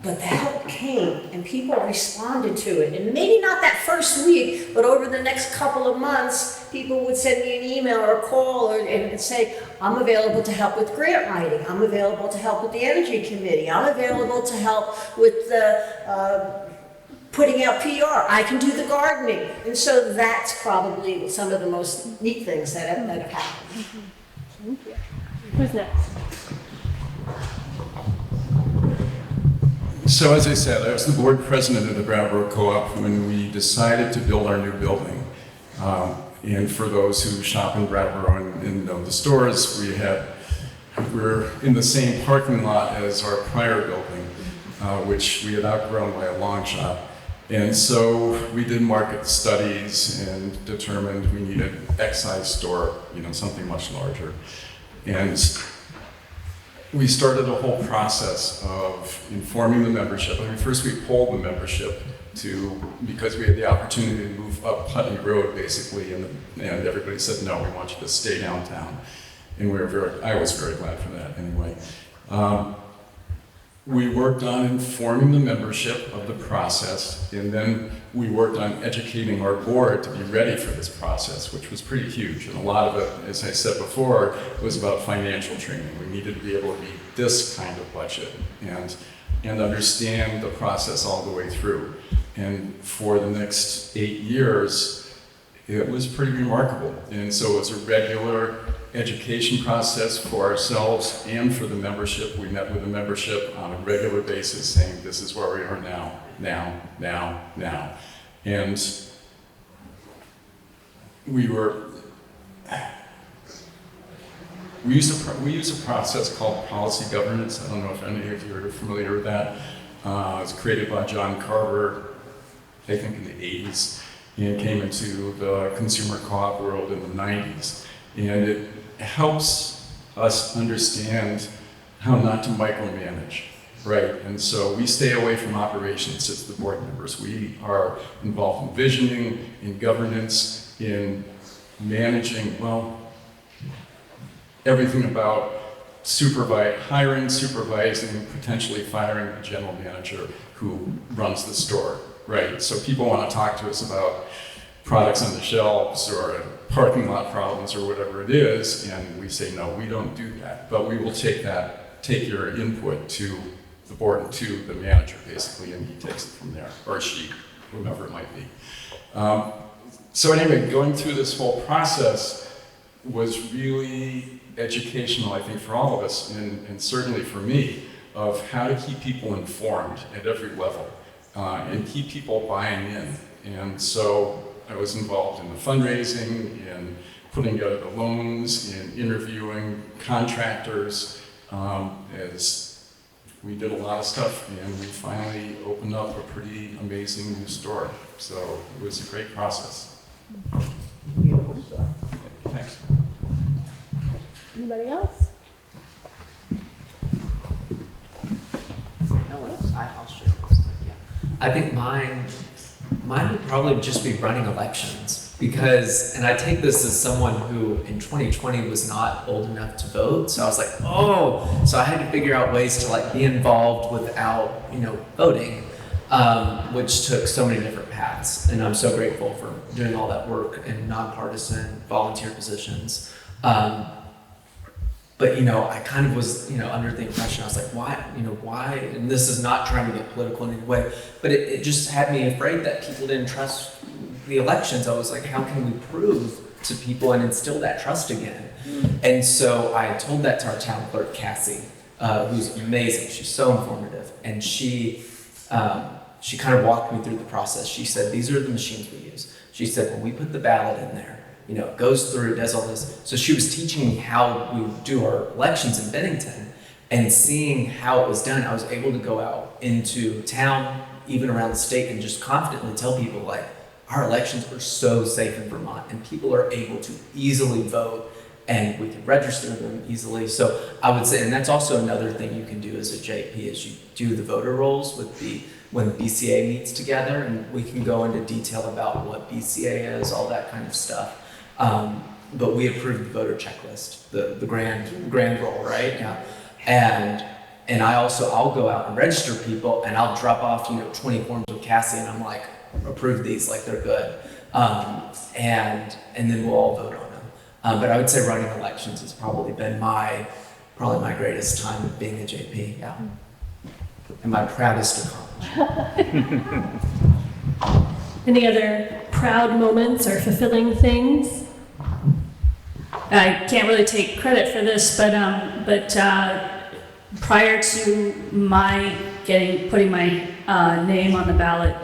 But the help came, and people responded to it. And maybe not that first week, but over the next couple of months, people would send me an email or a call and say, I'm available to help with grant writing. I'm available to help with the energy committee. I'm available to help with the putting out PR. I can do the gardening. And so that's probably some of the most neat things that have happened. Who's next? So as I said, I was the board president of the Brattleboro Co-op when we decided to build our new building. And for those who shop in Brattleboro and know the stores, we're in the same parking lot as our prior building, which we had outgrown by a long shot. And so we did market studies and determined we needed an excise store, something much larger. And we started a whole process of informing the membership. First we polled the membership because we had the opportunity to move up Putney Road, basically, and everybody said, no, we want you to stay downtown. And I was very glad for that anyway. We worked on informing the membership of the process, and then we worked on educating our board to be ready for this process, which was pretty huge. And a lot of it, as I said before, was about financial training. We needed to be able to read this kind of budget and understand the process all the way through. And for the next 8 years, it was pretty remarkable. And so it's a regular education process for ourselves and for the membership. We met with the membership on a regular basis saying, this is where we are now. And we use a process called policy governance. I don't know if any of you are familiar with that. It was created by John Carver, I think in the 80s, and came into the consumer co-op world in the 90s. And it helps us understand how not to micromanage, right? And so we stay away from operations as the board members. We are involved in visioning, in governance, in managing, everything about hiring, supervising, potentially firing the general manager who runs the store, right? So people want to talk to us about products on the shelves or parking lot problems or whatever it is, and we say, no, we don't do that. But we will take your input to the board and to the manager, basically, and he takes it from there, or she, whomever it might be. So anyway, going through this whole process was really educational, I think, for all of us, and certainly for me, of how to keep people informed at every level and keep people buying in. And so I was involved in the fundraising, in putting together the loans, in interviewing contractors, as we did a lot of stuff, and we finally opened up a pretty amazing new store. So it was a great process. Thanks. Anybody else? I'll share this. Yeah. I think mine would probably just be running elections because, and I take this as someone who in 2020 was not old enough to vote. So I was like, oh, so I had to figure out ways to like be involved without, voting, which took so many different paths. And I'm so grateful for doing all that work in nonpartisan volunteer positions. But, I kind of was, under the impression, I was like, why, and this is not trying to get political in any way, but it just had me afraid that people didn't trust the elections. I was like, how can we prove to people and instill that trust again? And so I told that to our town clerk, Cassie, who's amazing. She's so informative. And she kind of walked me through the process. She said, these are the machines we use. She said, when we put the ballot in there, it goes through, does all this. So she was teaching me how we do our elections in Bennington, and seeing how it was done, I was able to go out into town, even around the state, and just confidently tell people, like, our elections are so safe in Vermont, and people are able to easily vote, and we can register them easily. So I would say, and that's also another thing you can do as a JP, is you do the voter rolls when the BCA meets together, and we can go into detail about what BCA is, all that kind of stuff. But we approved the voter checklist, the grand roll, right? Yeah. And I'll go out and register people, and I'll drop off, 20 forms with Cassie, and I'm like, approve these, like they're good. And then we'll all vote on them. But I would say running elections has probably been my greatest time of being a JP, yeah. And my proudest accomplishment. Any other proud moments or fulfilling things? I can't really take credit for this, but prior to my putting my name on the ballot,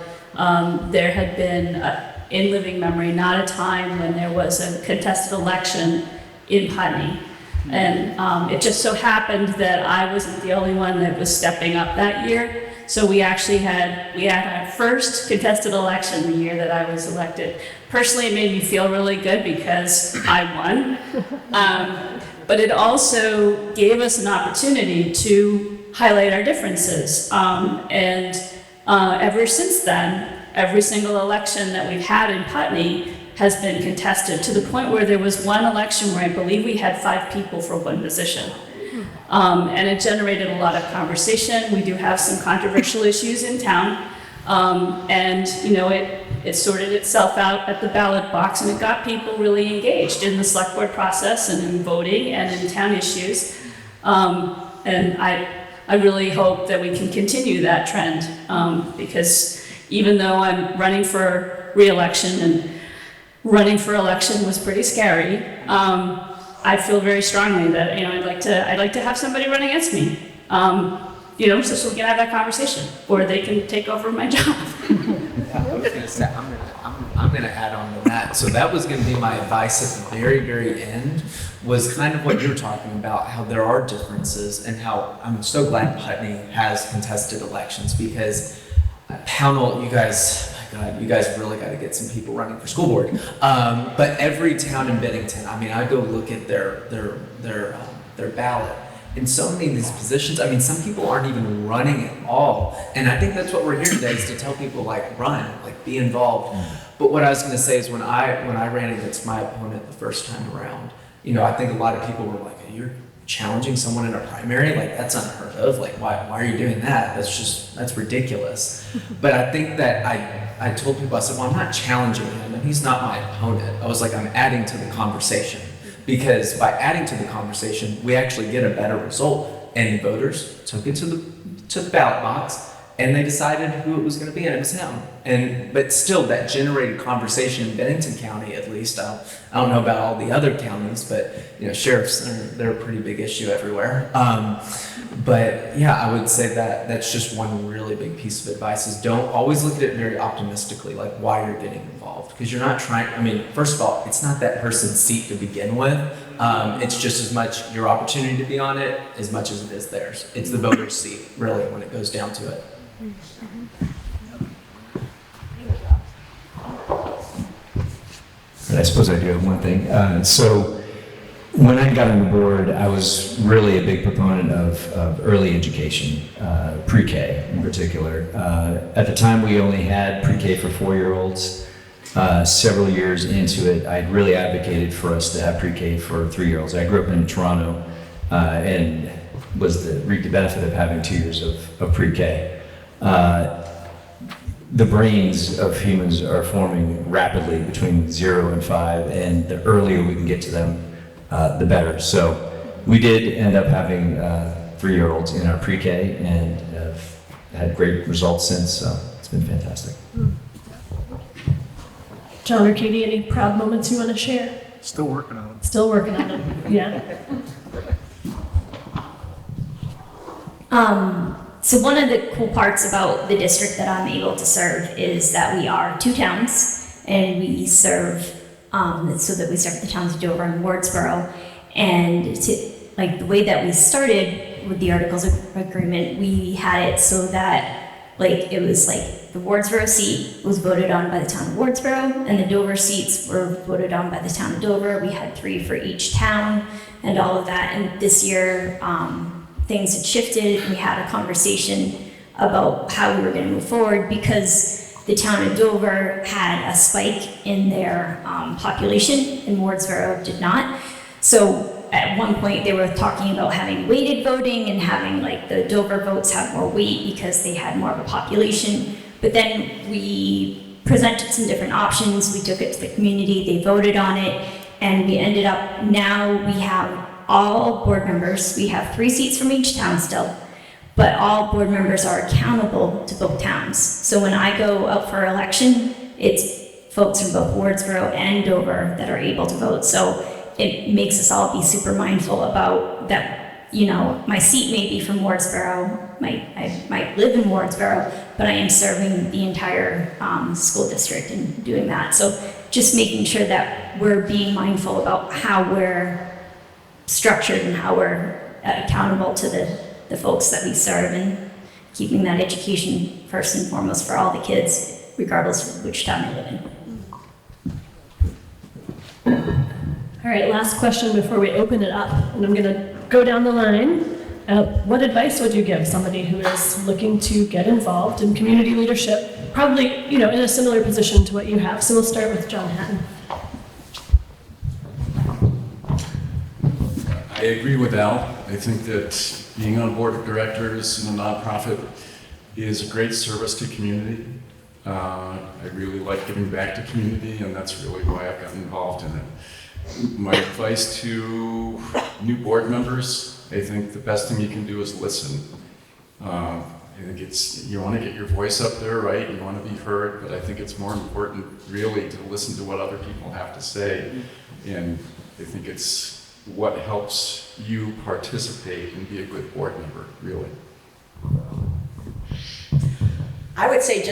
there had been, in living memory, not a time when there was a contested election in Putney. And it just so happened that I wasn't the only one that was stepping up that year. So we actually had our first contested election the year that I was elected. Personally, it made me feel really good because I won. But it also gave us an opportunity to highlight our differences. And ever since then, every single election that we've had in Putney has been contested, to the point where there was one election where I believe we had 5 people for one position. And it generated a lot of conversation. We do have some controversial issues in town. And it sorted itself out at the ballot box, and it got people really engaged in the select board process and in voting and in town issues. And I really hope that we can continue that trend, because even though I'm running for re-election, and running for election was pretty scary, I feel very strongly that I'd like to have somebody run against me, so we can have that conversation, or they can take over my job. I was gonna say, I'm gonna add on to that. So that was gonna be my advice at the very, very end, was kind of what you're talking about, how there are differences, and how I'm so glad Putney has contested elections, because Pownell, you guys really got to get some people running for school board. But every town in Bennington, I go look at their ballot, and so many of these positions, some people aren't even running at all. And I think that's what we're here today, is to tell people, run, be involved. But what I was going to say is, when I ran against my opponent the first time around, I think a lot of people were like, you're challenging someone in a primary? Like, that's unheard of. Like, why are you doing that? That's ridiculous. But I think that I told people, I said, well, I'm not challenging him, and he's not my opponent. I was like, I'm adding to the conversation. Because by adding to the conversation, we actually get a better result. And the voters took it to the ballot box, and they decided who it was going to be, and it was him. But still, that generated conversation in Bennington County, at least. I don't know about all the other counties, but sheriffs, they're a pretty big issue everywhere. But yeah, I would say that that's just one really big piece of advice: is don't always look at it very optimistically, like why you're getting involved, because you're not trying. I mean, first of all, it's not that person's seat to begin with. It's just as much your opportunity to be on it as much as it is theirs. It's the voter's seat, really, when it goes down to it. But I suppose I do have one thing. So when I got on the board, I was really a big proponent of early education, pre-K in particular. At the time, we only had pre-K for 4-year-olds. Several years into it, I'd really advocated for us to have pre-K for 3-year-olds. I grew up in Toronto and reaped the benefit of having 2 years of pre-K. The brains of humans are forming rapidly between 0 and 5, and the earlier we can get to them, the better. So we did end up having 3-year-olds in our pre-K and have had great results since, so it's been fantastic. John or Katie, any proud moments you want to share? Still working on it. Still working on them, yeah. So one of the cool parts about the district that I'm able to serve is that we are 2 towns, and we serve, so that we serve the towns of Dover and Wardsboro. And the way that we started with the Articles of Agreement, we had it so that it was the Wardsboro seat was voted on by the town of Wardsboro, and the Dover seats were voted on by the town of Dover. We had 3 for each town and all of that. And this year, things had shifted. We had a conversation about how we were going to move forward because the town of Dover had a spike in their population and Wardsboro did not. So at one point they were talking about having weighted voting and having the Dover votes have more weight because they had more of a population. But then we presented some different options. We took it to the community, they voted on it, and we ended up, now we have all board members, we have 3 seats from each town still, but all board members are accountable to both towns. So when I go out for election, it's folks from both Wardsboro and Dover that are able to vote. So it makes us all be super mindful about that, my seat may be from Wardsboro, I might live in Wardsboro, but I am serving the entire school district and doing that. So just making sure that we're being mindful about how we're structured and how we're accountable to the folks that we serve, and keeping that education first and foremost for all the kids, regardless of which town they live in. All right, last question before we open it up, and I'm going to go down the line. What advice would you give somebody who is looking to get involved in community leadership, probably, in a similar position to what you have? So we'll start with John Hatton. I agree with Al. I think that being on a board of directors in a nonprofit is a great service to community. I really like giving back to community, and that's really why I've gotten involved in it. My advice to new board members, I think the best thing you can do is listen. I think you want to get your voice up there, right? You want to be heard, but I think it's more important really to listen to what other people have to say. And I think it's what helps you participate and be a good board member, really. I would say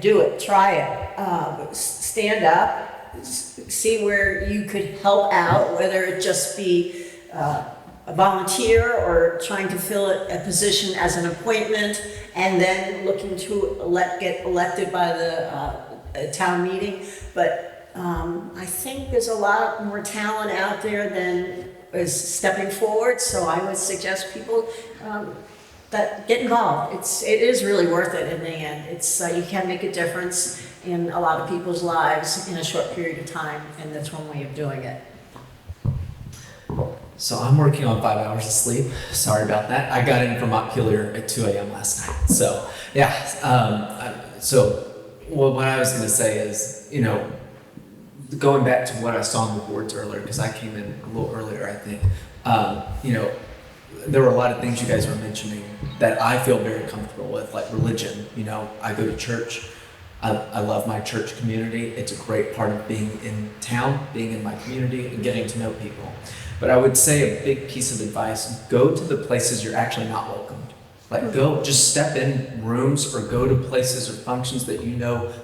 do it, try it. Stand up, see where you could help out, whether it just be a volunteer or trying to fill a position as an appointment, and then looking to get elected by the town meeting. But I think there's a lot more talent out there than is stepping forward, so I would suggest people that get involved. It is really worth it in the end. You can make a difference in a lot of people's lives in a short period of time, and that's one way of doing it. So I'm working on 5 hours of sleep. Sorry about that. I got in from Montpelier at 2 a.m. last night. So yeah. What I was going to say is, going back to what I saw on the boards earlier, because I came in a little earlier, I think. There were a lot of things you guys were mentioning that I feel very comfortable with, like religion. I go to church. I love my church community. It's a great part of being in town, being in my community, and getting to know people. But I would say a big piece of advice, go to the places you're actually not welcomed. Like just step in rooms or go to places or functions that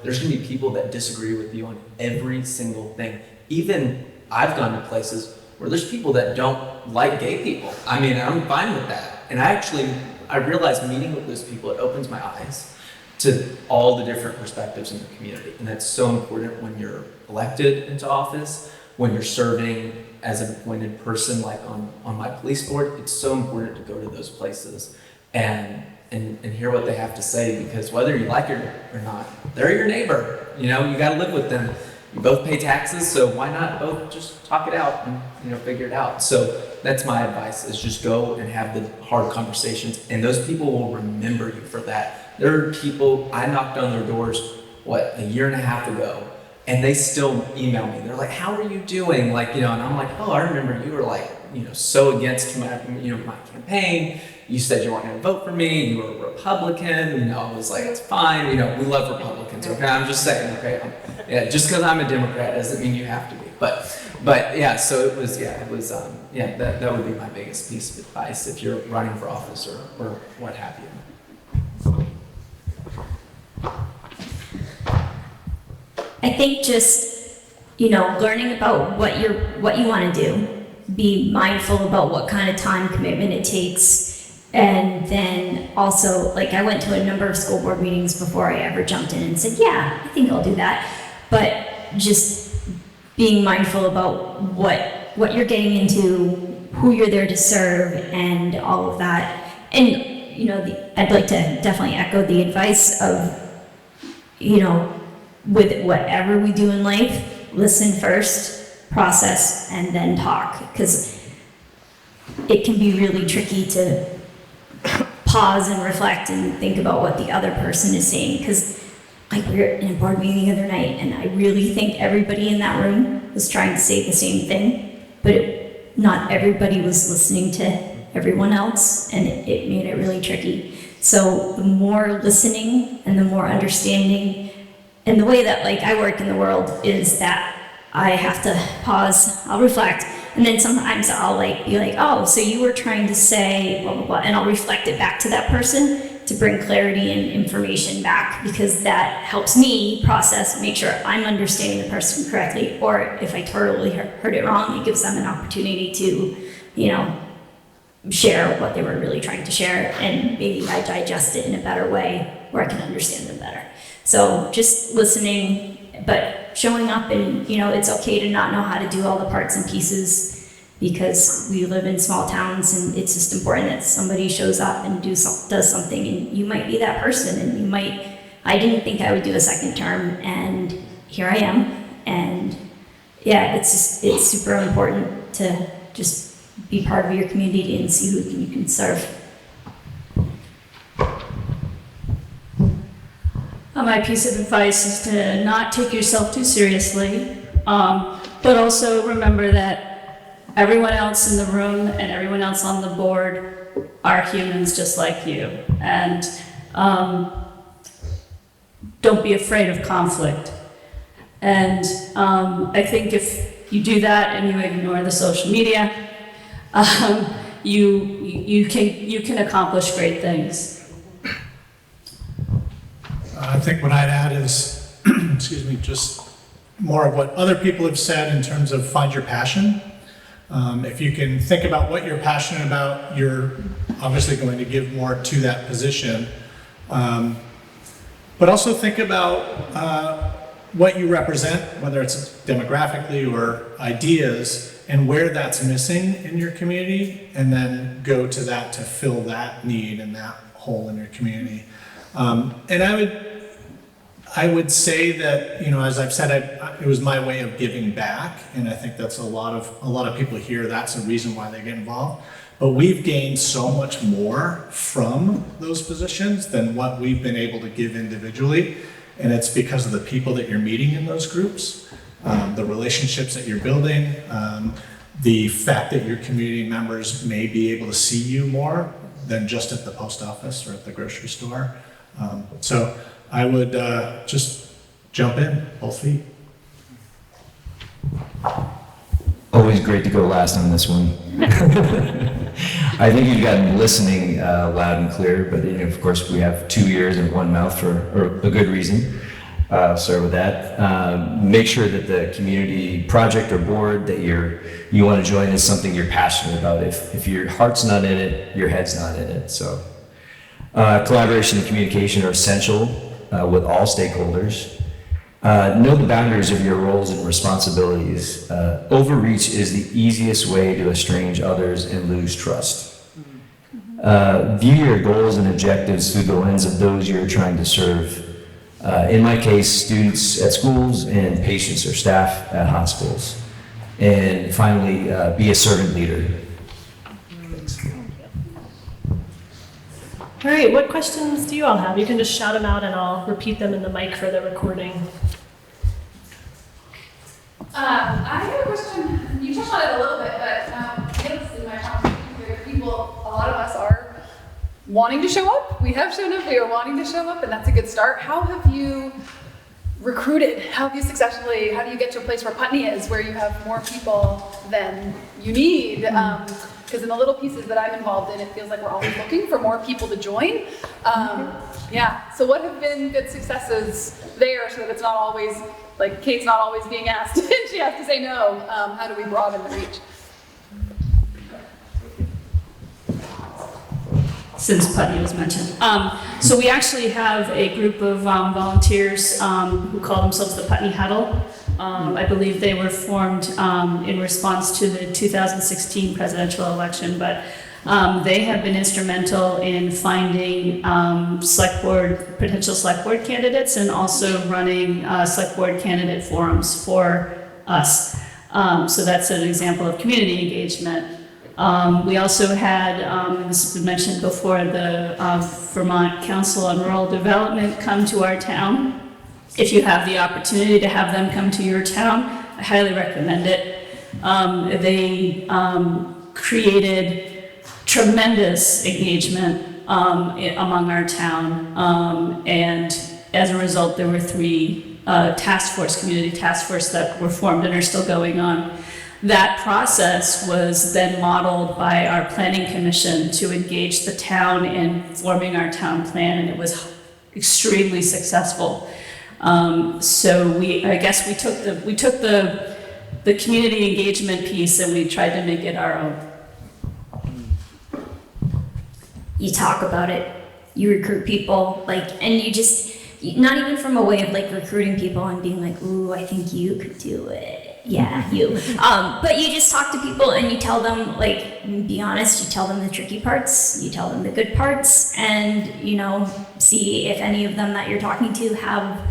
there's gonna be people that disagree with you on every single thing. Even I've gone to places where there's people that don't like gay people. I mean, I'm fine with that. And I realize meeting with those people, it opens my eyes to all the different perspectives in the community. And that's so important when you're elected into office, when you're serving as an appointed person, like on my police board. It's so important to go to those places and hear what they have to say, because whether you like it or not, they're your neighbor. You got to live with them. You both pay taxes, so why not both just talk it out and figure it out? So that's my advice: is just go and have the hard conversations, and those people will remember you for that. There are people I knocked on their doors a year and a half ago, and they still email me. They're like, "How are you doing?" and I'm like, "Oh, I remember you were so against my campaign. You said you weren't going to vote for me. You were a Republican." I was like, "It's fine. We love Republicans. Okay, I'm just saying. Okay, just because I'm a Democrat doesn't mean you have to be." But yeah. So it was. That would be my biggest piece of advice if you're running for office or what have you. I think just, learning about what you want to do, be mindful about what kind of time commitment it takes. And then also, I went to a number of school board meetings before I ever jumped in and said, yeah, I think I'll do that. But just being mindful about what you're getting into, who you're there to serve, and all of that. And, I'd like to definitely echo the advice of, with whatever we do in life, listen first, process, and then talk. Because it can be really tricky to pause and reflect and think about what the other person is saying. Because we were in a board meeting the other night, and I really think everybody in that room was trying to say the same thing, but not everybody was listening to everyone else, and it made it really tricky. So the more listening and the more understanding, and the way that I work in the world is that I have to pause, I'll reflect, and then sometimes I'll be like, oh, so you were trying to say blah, blah, blah, and I'll reflect it back to that person to bring clarity and information back, because that helps me process, make sure I'm understanding the person correctly, or if I totally heard it wrong, it gives them an opportunity to, share what they were really trying to share, and maybe I digest it in a better way where I can understand them better. So just listening, but showing up, and it's okay to not know how to do all the parts and pieces, because we live in small towns, and it's just important that somebody shows up and does something, and you might be that person, and I didn't think I would do a second term, and here I am. And yeah, it's super important to just be part of your community and see who you can serve. My piece of advice is to not take yourself too seriously, but also remember that everyone else in the room and everyone else on the board are humans just like you. And don't be afraid of conflict. And I think if you do that and you ignore the social media, you can accomplish great things. I think what I'd add is, excuse me, just more of what other people have said in terms of find your passion. If you can think about what you're passionate about, you're obviously going to give more to that position. But also think about what you represent, whether it's demographically or ideas, and where that's missing in your community, and then go to that to fill that need and that hole in your community. And I would say that, as I've said, it was my way of giving back, and I think that's a lot of people here, that's a reason why they get involved. But we've gained so much more from those positions than what we've been able to give individually, and it's because of the people that you're meeting in those groups, the relationships that you're building, the fact that your community members may be able to see you more than just at the post office or at the grocery store. So I would just jump in, both feet. Always great to go last on this one. I think you've gotten listening loud and clear, but of course we have 2 ears and 1 mouth for a good reason. Start with that. Make sure that the community project or board that you want to join is something you're passionate about. If your heart's not in it, your head's not in it. So collaboration and communication are essential with all stakeholders. Know the boundaries of your roles and responsibilities. Overreach is the easiest way to estrange others and lose trust. View your goals and objectives through the lens of those you're trying to serve. In my case, students at schools and patients or staff at hospitals. And finally, be a servant leader. All right, what questions do you all have? You can just shout them out and I'll repeat them in the mic for the recording. I have a question. You touched on it a little bit, but in my conversation, people, a lot of us are wanting to show up. We have shown up, we are wanting to show up, and that's a good start. How have you recruited? How have you successfully, how do you get to a place where Putney is, where you have more people than you need? Because in the little pieces that I'm involved in, it feels like we're always looking for more people to join. Yeah, so what have been good successes there so that it's not always, like Kate's not always being asked and she has to say no. How do we broaden the reach? Since Putney was mentioned. So we actually have a group of volunteers who call themselves the Putney Huddle. I believe they were formed in response to the 2016 presidential election, but they have been instrumental in finding potential select board candidates and also running select board candidate forums for us. So that's an example of community engagement. We also had, and this has been mentioned before, the Vermont Council on Rural Development come to our town. If you have the opportunity to have them come to your town, I highly recommend it. They created tremendous engagement among our town, and as a result, there were 3 community task force that were formed and are still going on. That process was then modeled by our planning commission to engage the town in forming our town plan, and it was extremely successful. So I guess we took the community engagement piece and we tried to make it our own. You talk about it, you recruit people, and you just, not even from a way of recruiting people and being like, ooh, I think you could do it. Yeah, you. But you just talk to people and you tell them, be honest, you tell them the tricky parts, you tell them the good parts, and, see if any of them that you're talking to have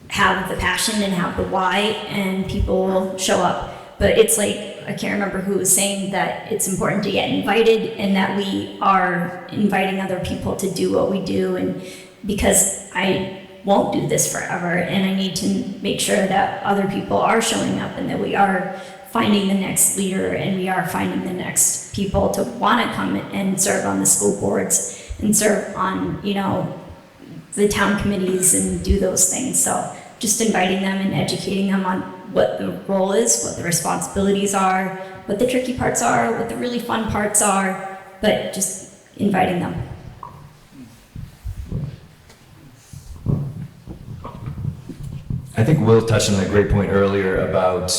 the passion and have the why, and people will show up. But it's I can't remember who was saying that it's important to get invited and that we are inviting other people to do what we do, and because I won't do this forever, and I need to make sure that other people are showing up and that we are finding the next leader and we are finding the next people to want to come and serve on the school boards and serve on, the town committees and do those things. So just inviting them and educating them on what the role is, what the responsibilities are, what the tricky parts are, what the really fun parts are, but just inviting them. I think Will touched on a great point earlier about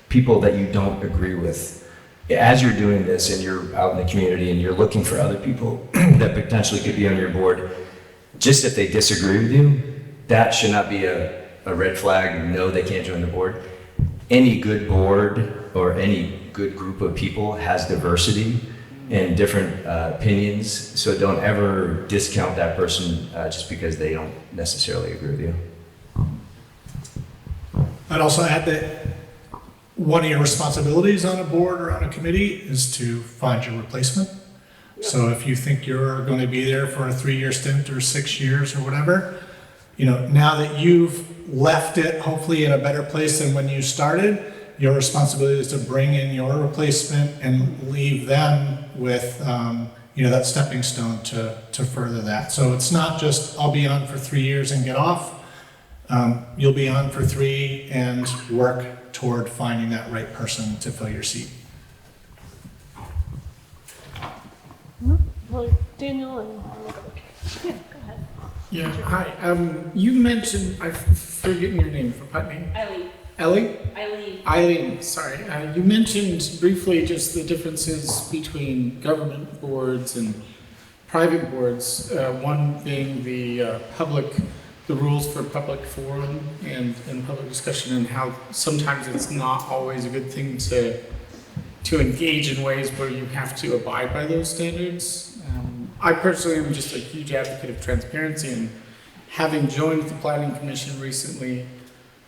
people that you don't agree with. As you're doing this and you're out in the community and you're looking for other people that potentially could be on your board, just if they disagree with you, that should not be a red flag. No, they can't join the board. Any good board or any good group of people has diversity and different opinions, so don't ever discount that person just because they don't necessarily agree with you. I'd also add that one of your responsibilities on a board or on a committee is to find your replacement. So if you think you're going to be there for a 3-year stint or 6 years or whatever, now that you've left it hopefully in a better place than when you started, your responsibility is to bring in your replacement and leave them with, that stepping stone to further that. So it's not just, I'll be on for 3 years and get off. You'll be on for 3 and work toward finding that right person to fill your seat. Well, Daniel and yeah, go ahead. Yeah, hi. You mentioned, I'm forgetting your name for Putney. Ellie? Eileen, sorry. You mentioned briefly just the differences between government boards and private boards. One being the rules for public forum and public discussion, and how sometimes it's not always a good thing to engage in ways where you have to abide by those standards. I personally am just a huge advocate of transparency, and having joined the Planning Commission recently,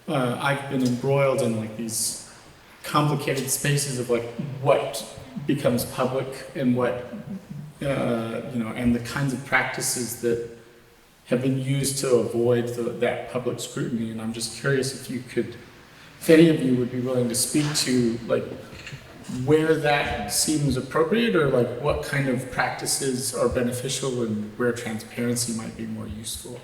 I've been embroiled in these complicated spaces of what becomes public and what and the kinds of practices that have been used to avoid that public scrutiny. And I'm just curious if any of you would be willing to speak to where that seems appropriate, or what kind of practices are beneficial and where transparency might be more useful.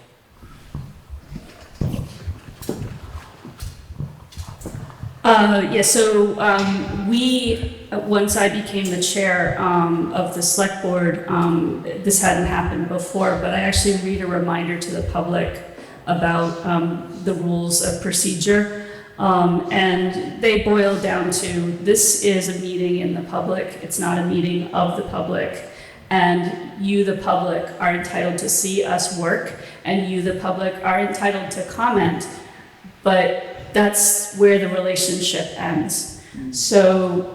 Once I became the chair of the select board, this hadn't happened before, but I actually read a reminder to the public about the rules of procedure. And they boil down to, this is a meeting in the public, it's not a meeting of the public, and you, the public, are entitled to see us work, and you, the public, are entitled to comment, but that's where the relationship ends. So,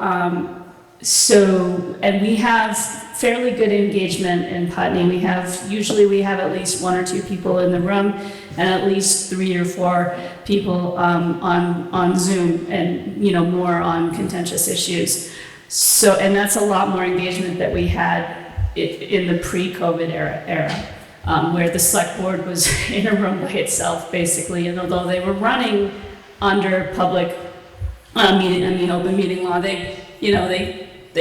and we have fairly good engagement in Putney. Usually we have at least 1 or 2 people in the room, and at least 3 or 4 people on Zoom, and more on contentious issues. So, and that's a lot more engagement that we had in the pre-COVID era, where the select board was in a room by itself, basically. And although they were running under public open meeting law, they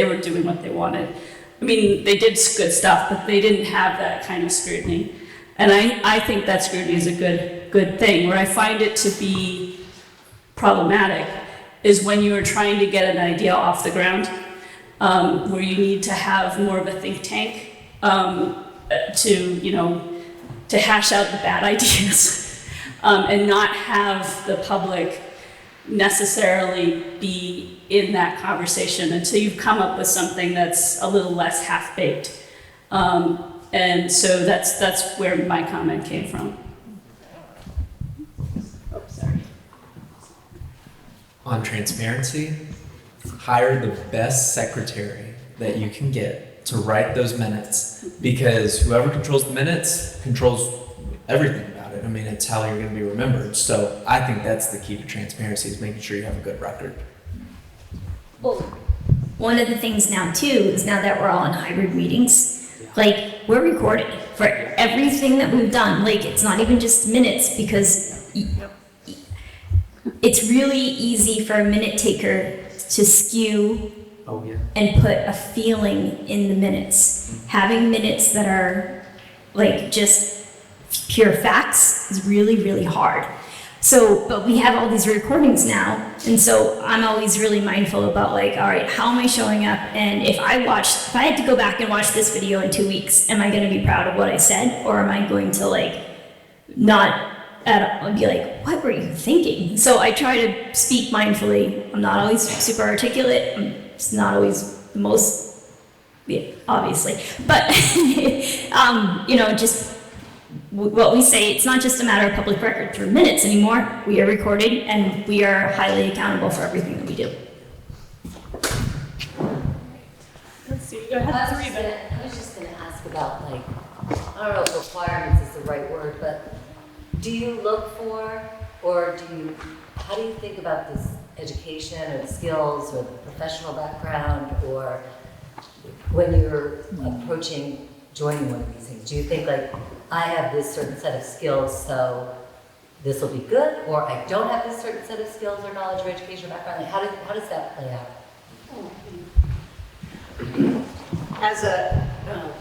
were doing what they wanted. They did good stuff, but they didn't have that kind of scrutiny. And I think that scrutiny is a good thing. Where I find it to be problematic is when you are trying to get an idea off the ground, where you need to have more of a think tank to hash out the bad ideas, and not have the public necessarily be in that conversation until you've come up with something that's a little less half-baked. And so that's where my comment came from. Oh, sorry. On transparency, hire the best secretary that you can get to write those minutes, because whoever controls the minutes controls everything about it. It's how you're going to be remembered. So I think that's the key to transparency, is making sure you have a good record. Well, one of the things now too is, now that we're all in hybrid meetings, we're recording for everything that we've done. It's not even just minutes, because it's really easy for a minute taker to skew and put a feeling in the minutes. Having minutes that are just pure facts is really, really hard. So, but we have all these recordings now, and so I'm always really mindful about all right, how am I showing up? And if I had to go back and watch this video in 2 weeks, am I going to be proud of what I said, or am I going to not at all, be what were you thinking? So I try to speak mindfully. I'm not always super articulate. It's not always the most, obviously, but just what we say, it's not just a matter of public record through minutes anymore. We are recording, and we are highly accountable for everything that we do. Let's see, go ahead. I was just going to ask about, I don't know if requirements is the right word, but do you look for, or do you how do you think about this education or the skills or the professional background, or when you're approaching joining one of these things? Do you think like, I have this certain set of skills, so this will be good, or I don't have this certain set of skills or knowledge or education or background? Like, how does that play out?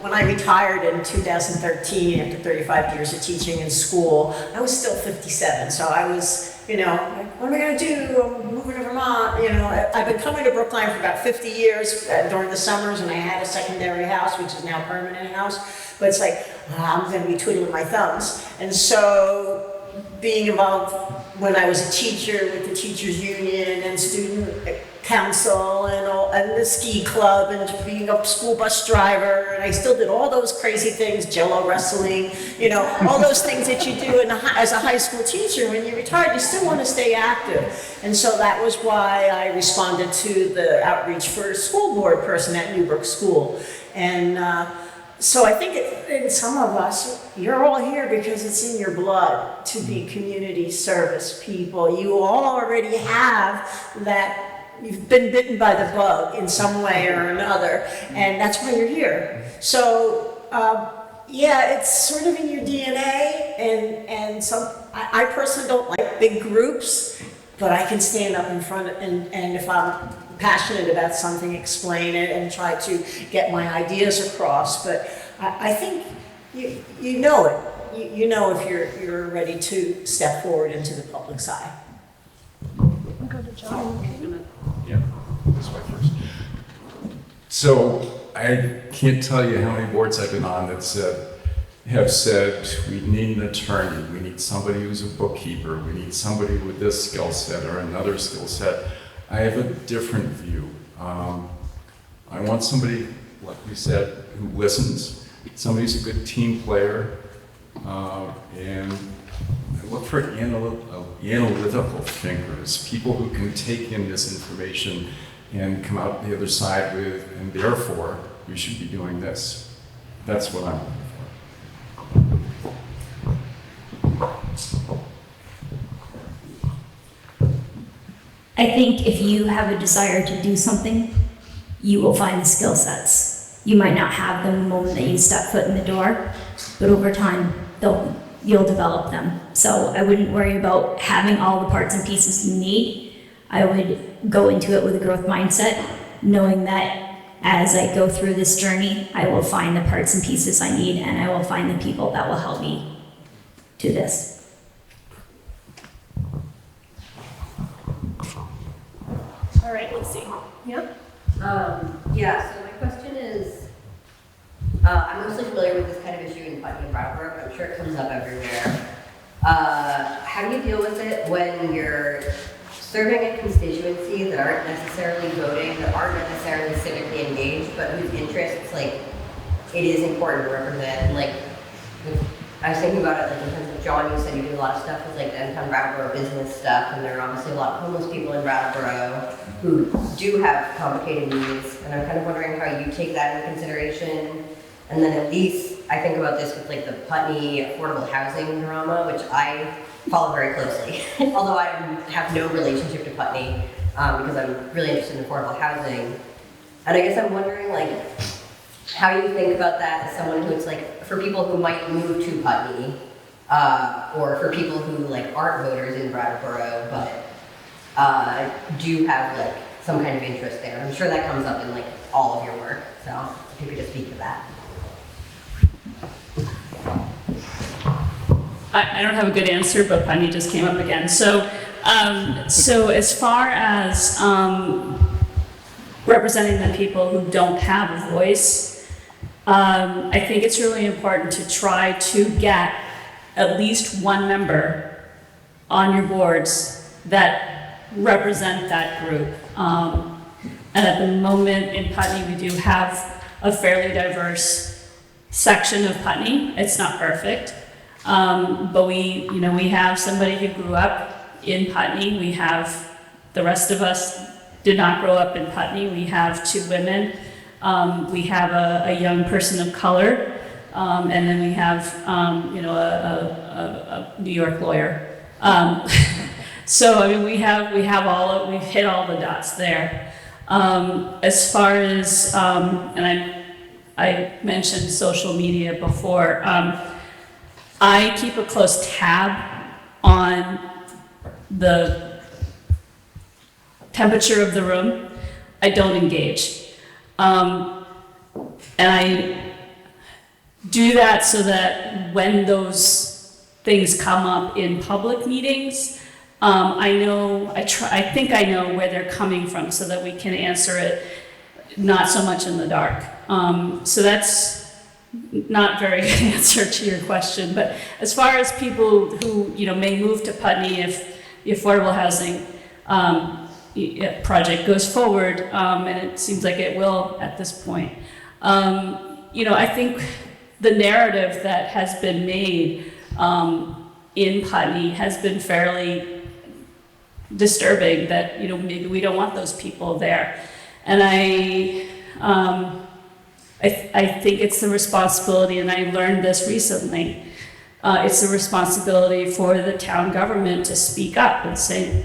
When I retired in 2013, after 35 years of teaching in school, I was still 57. So I was, like, what am I going to do? I'm moving to Vermont. I've been coming to Brookline for about 50 years during the summers, and I had a secondary house, which is now a permanent house. But it's like, I'm going to be twiddling my thumbs. And so being involved when I was a teacher with the teachers union and student council and the ski club and being a school bus driver, and I still did all those crazy things, jello wrestling, all those things that you do as a high school teacher. When you're retired, you still want to stay active. And so that was why I responded to the outreach for school board person at Newbrook School. And so I think in some of us, you're all here because it's in your blood to be community service people. You all already have that. You've been bitten by the bug in some way or another, and that's why you're here. So, yeah, it's sort of in your DNA, and I personally don't like big groups, but I can stand up in front and if I'm passionate about something, explain it and try to get my ideas across. But I think you know it. You know if you're ready to step forward into the public side. I'll go to John. Yeah, this way first. So I can't tell you how many boards I've been on that have said, we need an attorney, we need somebody who's a bookkeeper, we need somebody with this skill set or another skill set. I have a different view. I want somebody, like we said, who listens, somebody who's a good team player, and I look for analytical thinkers, people who can take in this information and come out the other side with, and therefore, we should be doing this. That's what I'm looking for. I think if you have a desire to do something, you will find the skill sets. You might not have them the moment that you step foot in the door, but over time, you'll develop them. So I wouldn't worry about having all the parts and pieces you need. I would go into it with a growth mindset, knowing that as I go through this journey, I will find the parts and pieces I need, and I will find the people that will help me do this. All right, let's see. Yep. Yeah, so my question is, I'm mostly familiar with this kind of issue in Putney and Brattleboro. I'm sure it comes up everywhere. How do you deal with it when you're serving a constituency that aren't necessarily voting, that aren't necessarily civically engaged, but whose interests, like, it is important to represent? And, like, I was thinking about it, like, in terms of John, you said you do a lot of stuff with, like, downtown Brattleboro business stuff, and there are obviously a lot of homeless people in Brattleboro who do have complicated needs, and I'm kind of wondering how you take that into consideration. And then at least I think about this with, like, the Putney affordable housing drama, which I follow very closely, although I have no relationship to Putney because I'm really interested in affordable housing. And I guess I'm wondering, like, how you think about that as someone who's, like, for people who might move to Putney, or for people who, like, aren't voters in Brattleboro, but do have, like, some kind of interest there. I'm sure that comes up in, like, all of your work, so if you could just speak to that. I don't have a good answer, but Putney just came up again. So as far as representing the people who don't have a voice, I think it's really important to try to get at least one member on your boards that represent that group. And at the moment in Putney, we do have a fairly diverse section of Putney. It's not perfect. But we have somebody who grew up in Putney. We have, the rest of us did not grow up in Putney. We have 2 women. We have a young person of color. And then we have, a New York lawyer. So, I mean, we've hit all the dots there. As far as, and I mentioned social media before, I keep a close tab on the temperature of the room. I don't engage. And I do that so that when those things come up in public meetings, I think I know where they're coming from so that we can answer it not so much in the dark. So that's not very good answer to your question, but as far as people who, may move to Putney if the affordable housing project goes forward, and it seems like it will at this point, I think the narrative that has been made in Putney has been fairly disturbing, that maybe we don't want those people there, and I think it's the responsibility, and I learned this recently. It's the responsibility for the town government to speak up and say,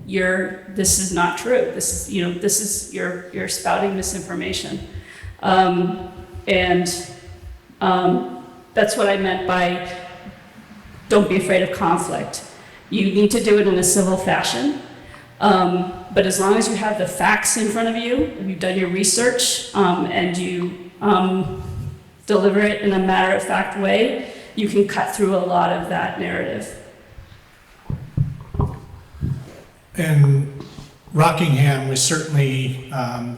this is not true. You're spouting misinformation, and that's what I meant by don't be afraid of conflict. You need to do it in a civil fashion, but as long as you have the facts in front of you, if you've done your research, and you deliver it in a matter-of-fact way, you can cut through a lot of that narrative. In Rockingham, we certainly, I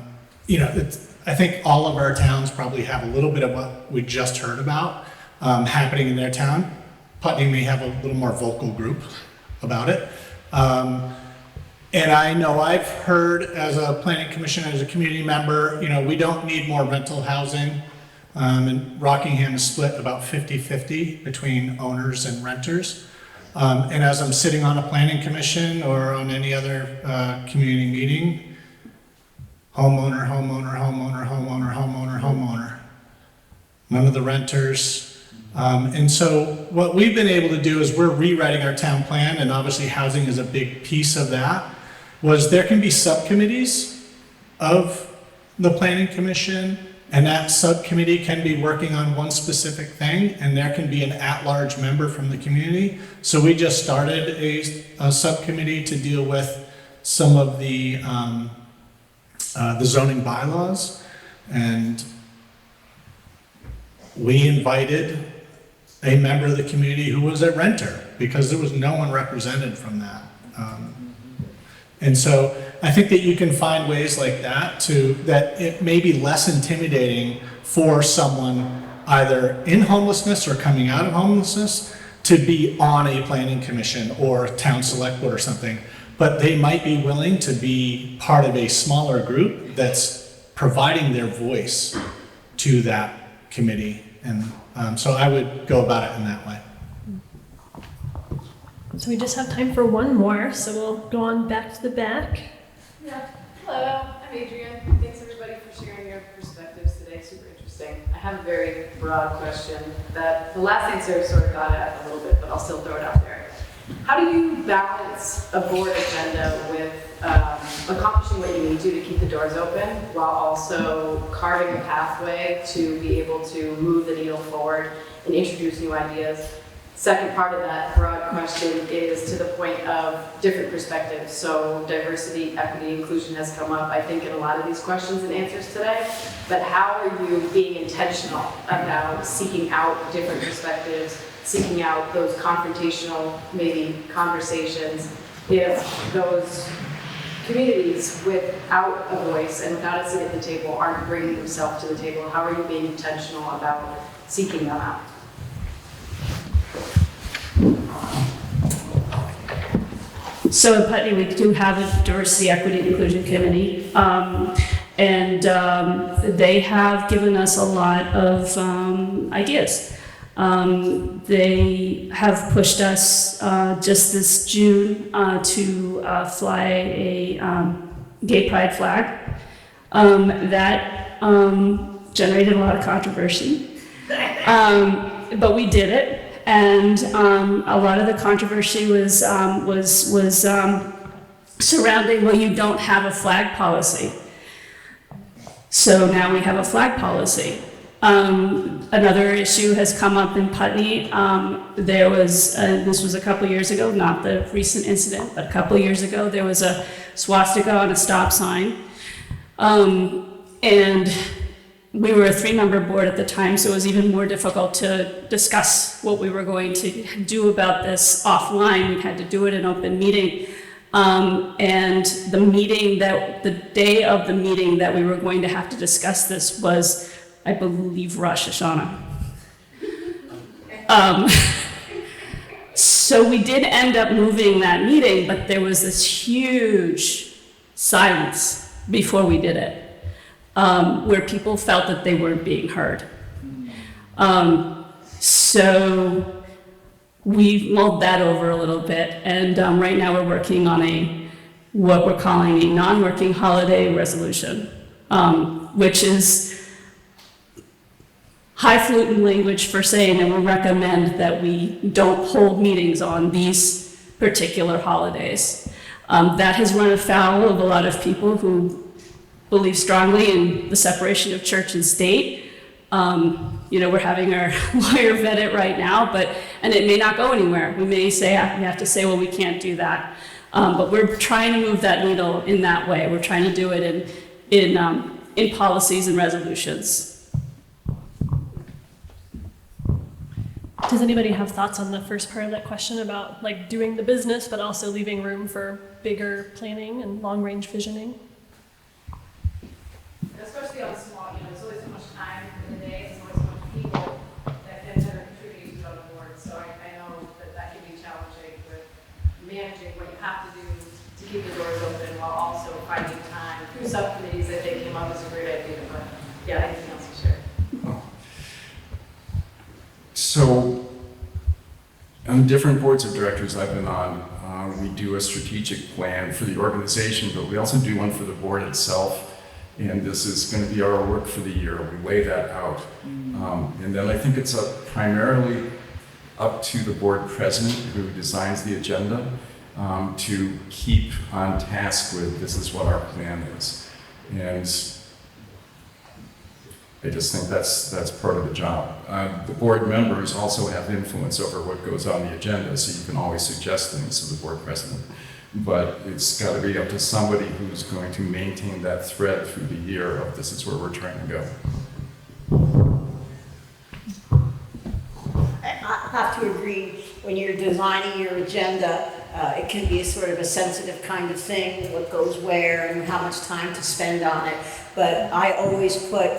think all of our towns probably have a little bit of what we just heard about happening in their town. Putney may have a little more vocal group about it. And I know I've heard as a planning commission, as a community member, we don't need more rental housing. And Rockingham is split about 50-50 between owners and renters. And as I'm sitting on a planning commission or on any other community meeting, homeowner, homeowner, homeowner, homeowner, homeowner, homeowner. None of the renters. And so what we've been able to do is we're rewriting our town plan, and obviously housing is a big piece of that, was there can be subcommittees of the planning commission, and that subcommittee can be working on one specific thing, and there can be an at-large member from the community. So we just started a subcommittee to deal with some of the zoning bylaws, and we invited a member of the community who was a renter, because there was no one represented from that. And so I think that you can find ways like that that it may be less intimidating for someone either in homelessness or coming out of homelessness to be on a planning commission or town select board or something, but they might be willing to be part of a smaller group that's providing their voice to that committee. And so I would go about it in that way. So we just have time for one more, so we'll go on back to the back. Yeah. Hello, I'm Adrian. Thanks everybody for sharing your perspectives today. Super interesting. I have a very broad question that the last answer sort of got at a little bit, but I'll still throw it out there. How do you balance a board agenda with accomplishing what you need to keep the doors open, while also carving a pathway to be able to move the needle forward and introduce new ideas? Second part of that broad question is to the point of different perspectives. So diversity, equity, inclusion has come up, I think, in a lot of these questions and answers today. But how are you being intentional about seeking out different perspectives, seeking out those confrontational, maybe, conversations, if those communities without a voice and without a seat at the table aren't bringing themselves to the table? How are you being intentional about seeking them out? So in Putney, we do have a diversity, equity, and inclusion committee, and they have given us a lot of ideas. They have pushed us just this June to fly a gay pride flag. That generated a lot of controversy, but we did it. and a lot of the controversy was surrounding, well, you don't have a flag policy. So now we have a flag policy. Another issue has come up in Putney. There was, this was a couple years ago, not the recent incident, but a couple years ago, there was a swastika on a stop sign. And we were a 3-member board at the time, so it was even more difficult to discuss what we were going to do about this offline. We had to do it in open meeting. And the day of the meeting that we were going to have to discuss this was, I believe, Rosh Hashanah. So we did end up moving that meeting, but there was this huge silence before we did it, where people felt that they weren't being heard. So we mulled that over a little bit, and right now we're working on what we're calling a non-working holiday resolution, which is highfalutin language for saying that we recommend that we don't hold meetings on these particular holidays. That has run afoul of a lot of people who believe strongly in the separation of church and state. We're having our lawyer vet it right now, and it may not go anywhere. We may say, we have to say, well, we can't do that. But we're trying to move that needle in that way. We're trying to do it in policies and resolutions. Does anybody have thoughts on the first part of that question about like doing the business, but also leaving room for bigger planning and long-range visioning? Especially on small, there's only so much time in the day, there's only so much people that are contributing to the board. So I know that can be challenging with managing what you have to do to keep the doors open while also finding time through subcommittees that they came up as a great idea. But yeah, anything else to share? So, on different boards of directors I've been on, we do a strategic plan for the organization, but we also do one for the board itself. And this is going to be our work for the year. We lay that out. And then I think it's primarily up to the board president who designs the agenda to keep on task with this is what our plan is. And I just think that's part of the job. The board members also have influence over what goes on the agenda, so you can always suggest things to the board president. But it's got to be up to somebody who's going to maintain that thread through the year of this is where we're trying to go. I have to agree, when you're designing your agenda, it can be a sort of a sensitive kind of thing, what goes where and how much time to spend on it. But I always put,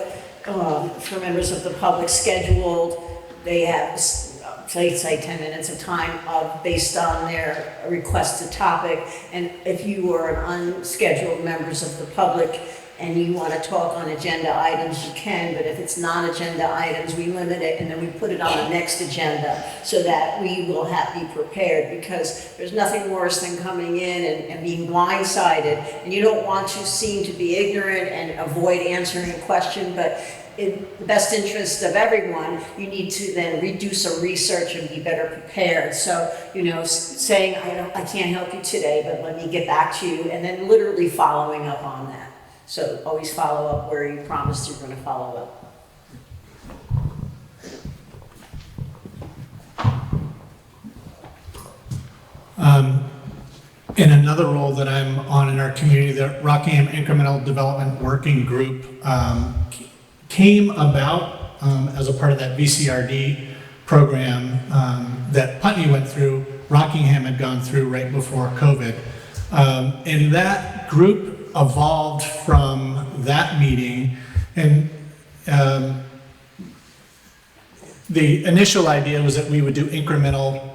for members of the public, scheduled, they have, say 10 minutes of time based on their requested topic. And if you are an unscheduled members of the public and you want to talk on agenda items, you can, but if it's non-agenda items, we limit it and then we put it on the next agenda so that we will be prepared, because there's nothing worse than coming in and being blindsided, and you don't want to seem to be ignorant and avoid answering a question, but in the best interest of everyone, you need to then do some research and be better prepared. So, saying, I can't help you today, but let me get back to you, and then literally following up on that. So always follow up where you promised you're going to follow up. In another role that I'm on in our community, the Rockingham Incremental Development Working Group came about as a part of that VCRD program that Putney went through, Rockingham had gone through right before COVID. And that group evolved from that meeting, and the initial idea was that we would do incremental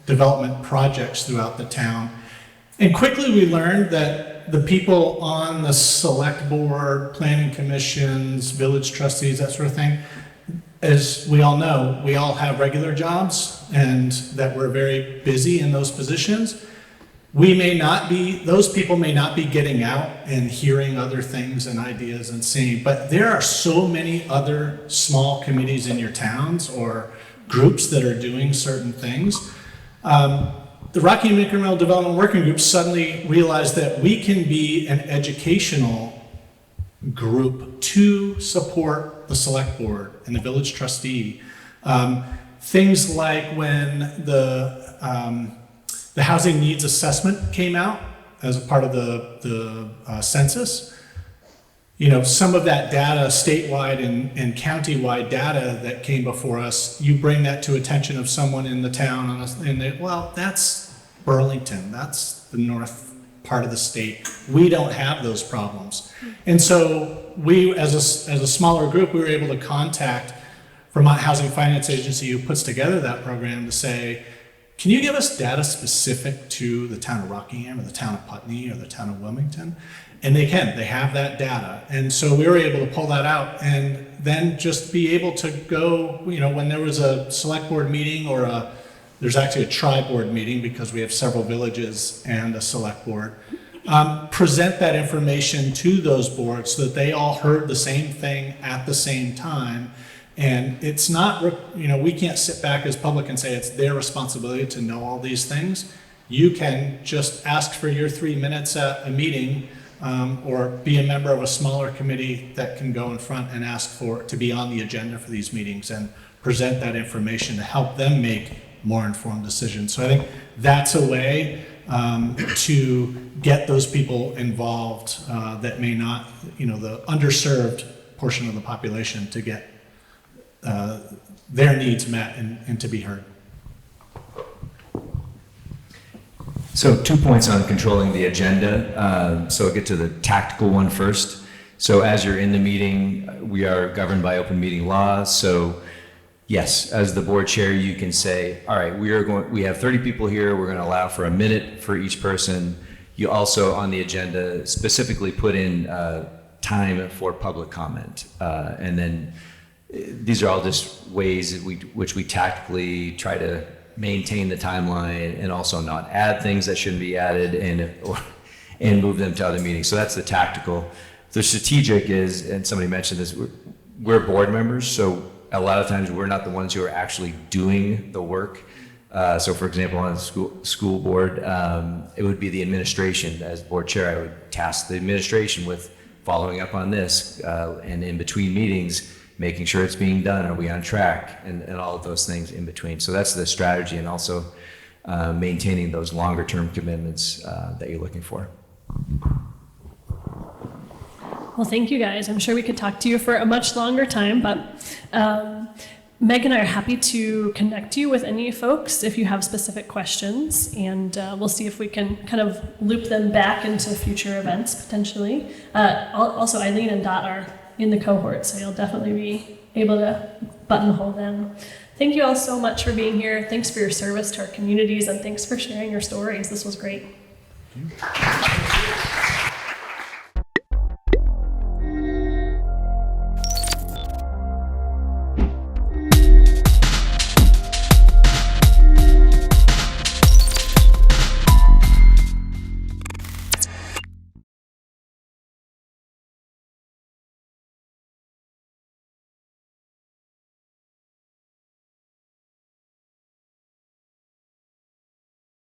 development projects throughout the town. And quickly we learned that the people on the select board, planning commissions, village trustees, that sort of thing, as we all know, we all have regular jobs and that we're very busy in those positions. Those people may not be getting out and hearing other things and ideas and seeing, but there are so many other small committees in your towns or groups that are doing certain things. The Rockingham Incremental Development Working Group suddenly realized that we can be an educational group to support the select board and the village trustee. Things like when the housing needs assessment came out as a part of the census, you know, some of that data, statewide and countywide data that came before us, you bring that to attention of someone in the town, and they, well, that's Burlington, that's the north part of the state. We don't have those problems. And so we, as a smaller group, we were able to contact Vermont Housing Finance Agency, who puts together that program, to say, can you give us data specific to the town of Rockingham or the town of Putney or the town of Wilmington? And they have that data. And so we were able to pull that out and then just be able to go, you know, when there was a select board meeting or there's actually a tri-board meeting because we have several villages and a select board, present that information to those boards so that they all heard the same thing at the same time. And it's not, you know, we can't sit back as public and say it's their responsibility to know all these things. You can just ask for your 3 minutes at a meeting, or be a member of a smaller committee that can go in front and ask for to be on the agenda for these meetings and present that information to help them make more informed decisions. So I think that's a way to get those people involved that may not, you know, the underserved portion of the population, to get their needs met and to be heard. So 2 points on controlling the agenda. So I'll get to the tactical one first. So as you're in the meeting, we are governed by open meeting law. So yes, as the board chair, you can say, all right, we have 30 people here. We're going to allow for a minute for each person. You also on the agenda specifically put in time for public comment. And then these are all just ways which we tactically try to maintain the timeline and also not add things that shouldn't be added and move them to other meetings. So that's the tactical. The strategic is, and somebody mentioned this, we're board members, so a lot of times we're not the ones who are actually doing the work. So for example, on the school board, it would be the administration. As board chair, I would task the administration with following up on this, and in between meetings, making sure it's being done, are we on track, and all of those things in between. So that's the strategy, and also maintaining those longer term commitments that you're looking for. Well, thank you guys. I'm sure we could talk to you for a much longer time, but Meg and I are happy to connect you with any folks if you have specific questions, and we'll see if we can kind of loop them back into future events potentially. Also, Eileen and Dot are in the cohort, so you'll definitely be able to buttonhole them. Thank you all so much for being here. Thanks for your service to our communities, and thanks for sharing your stories. This was great. Thank you.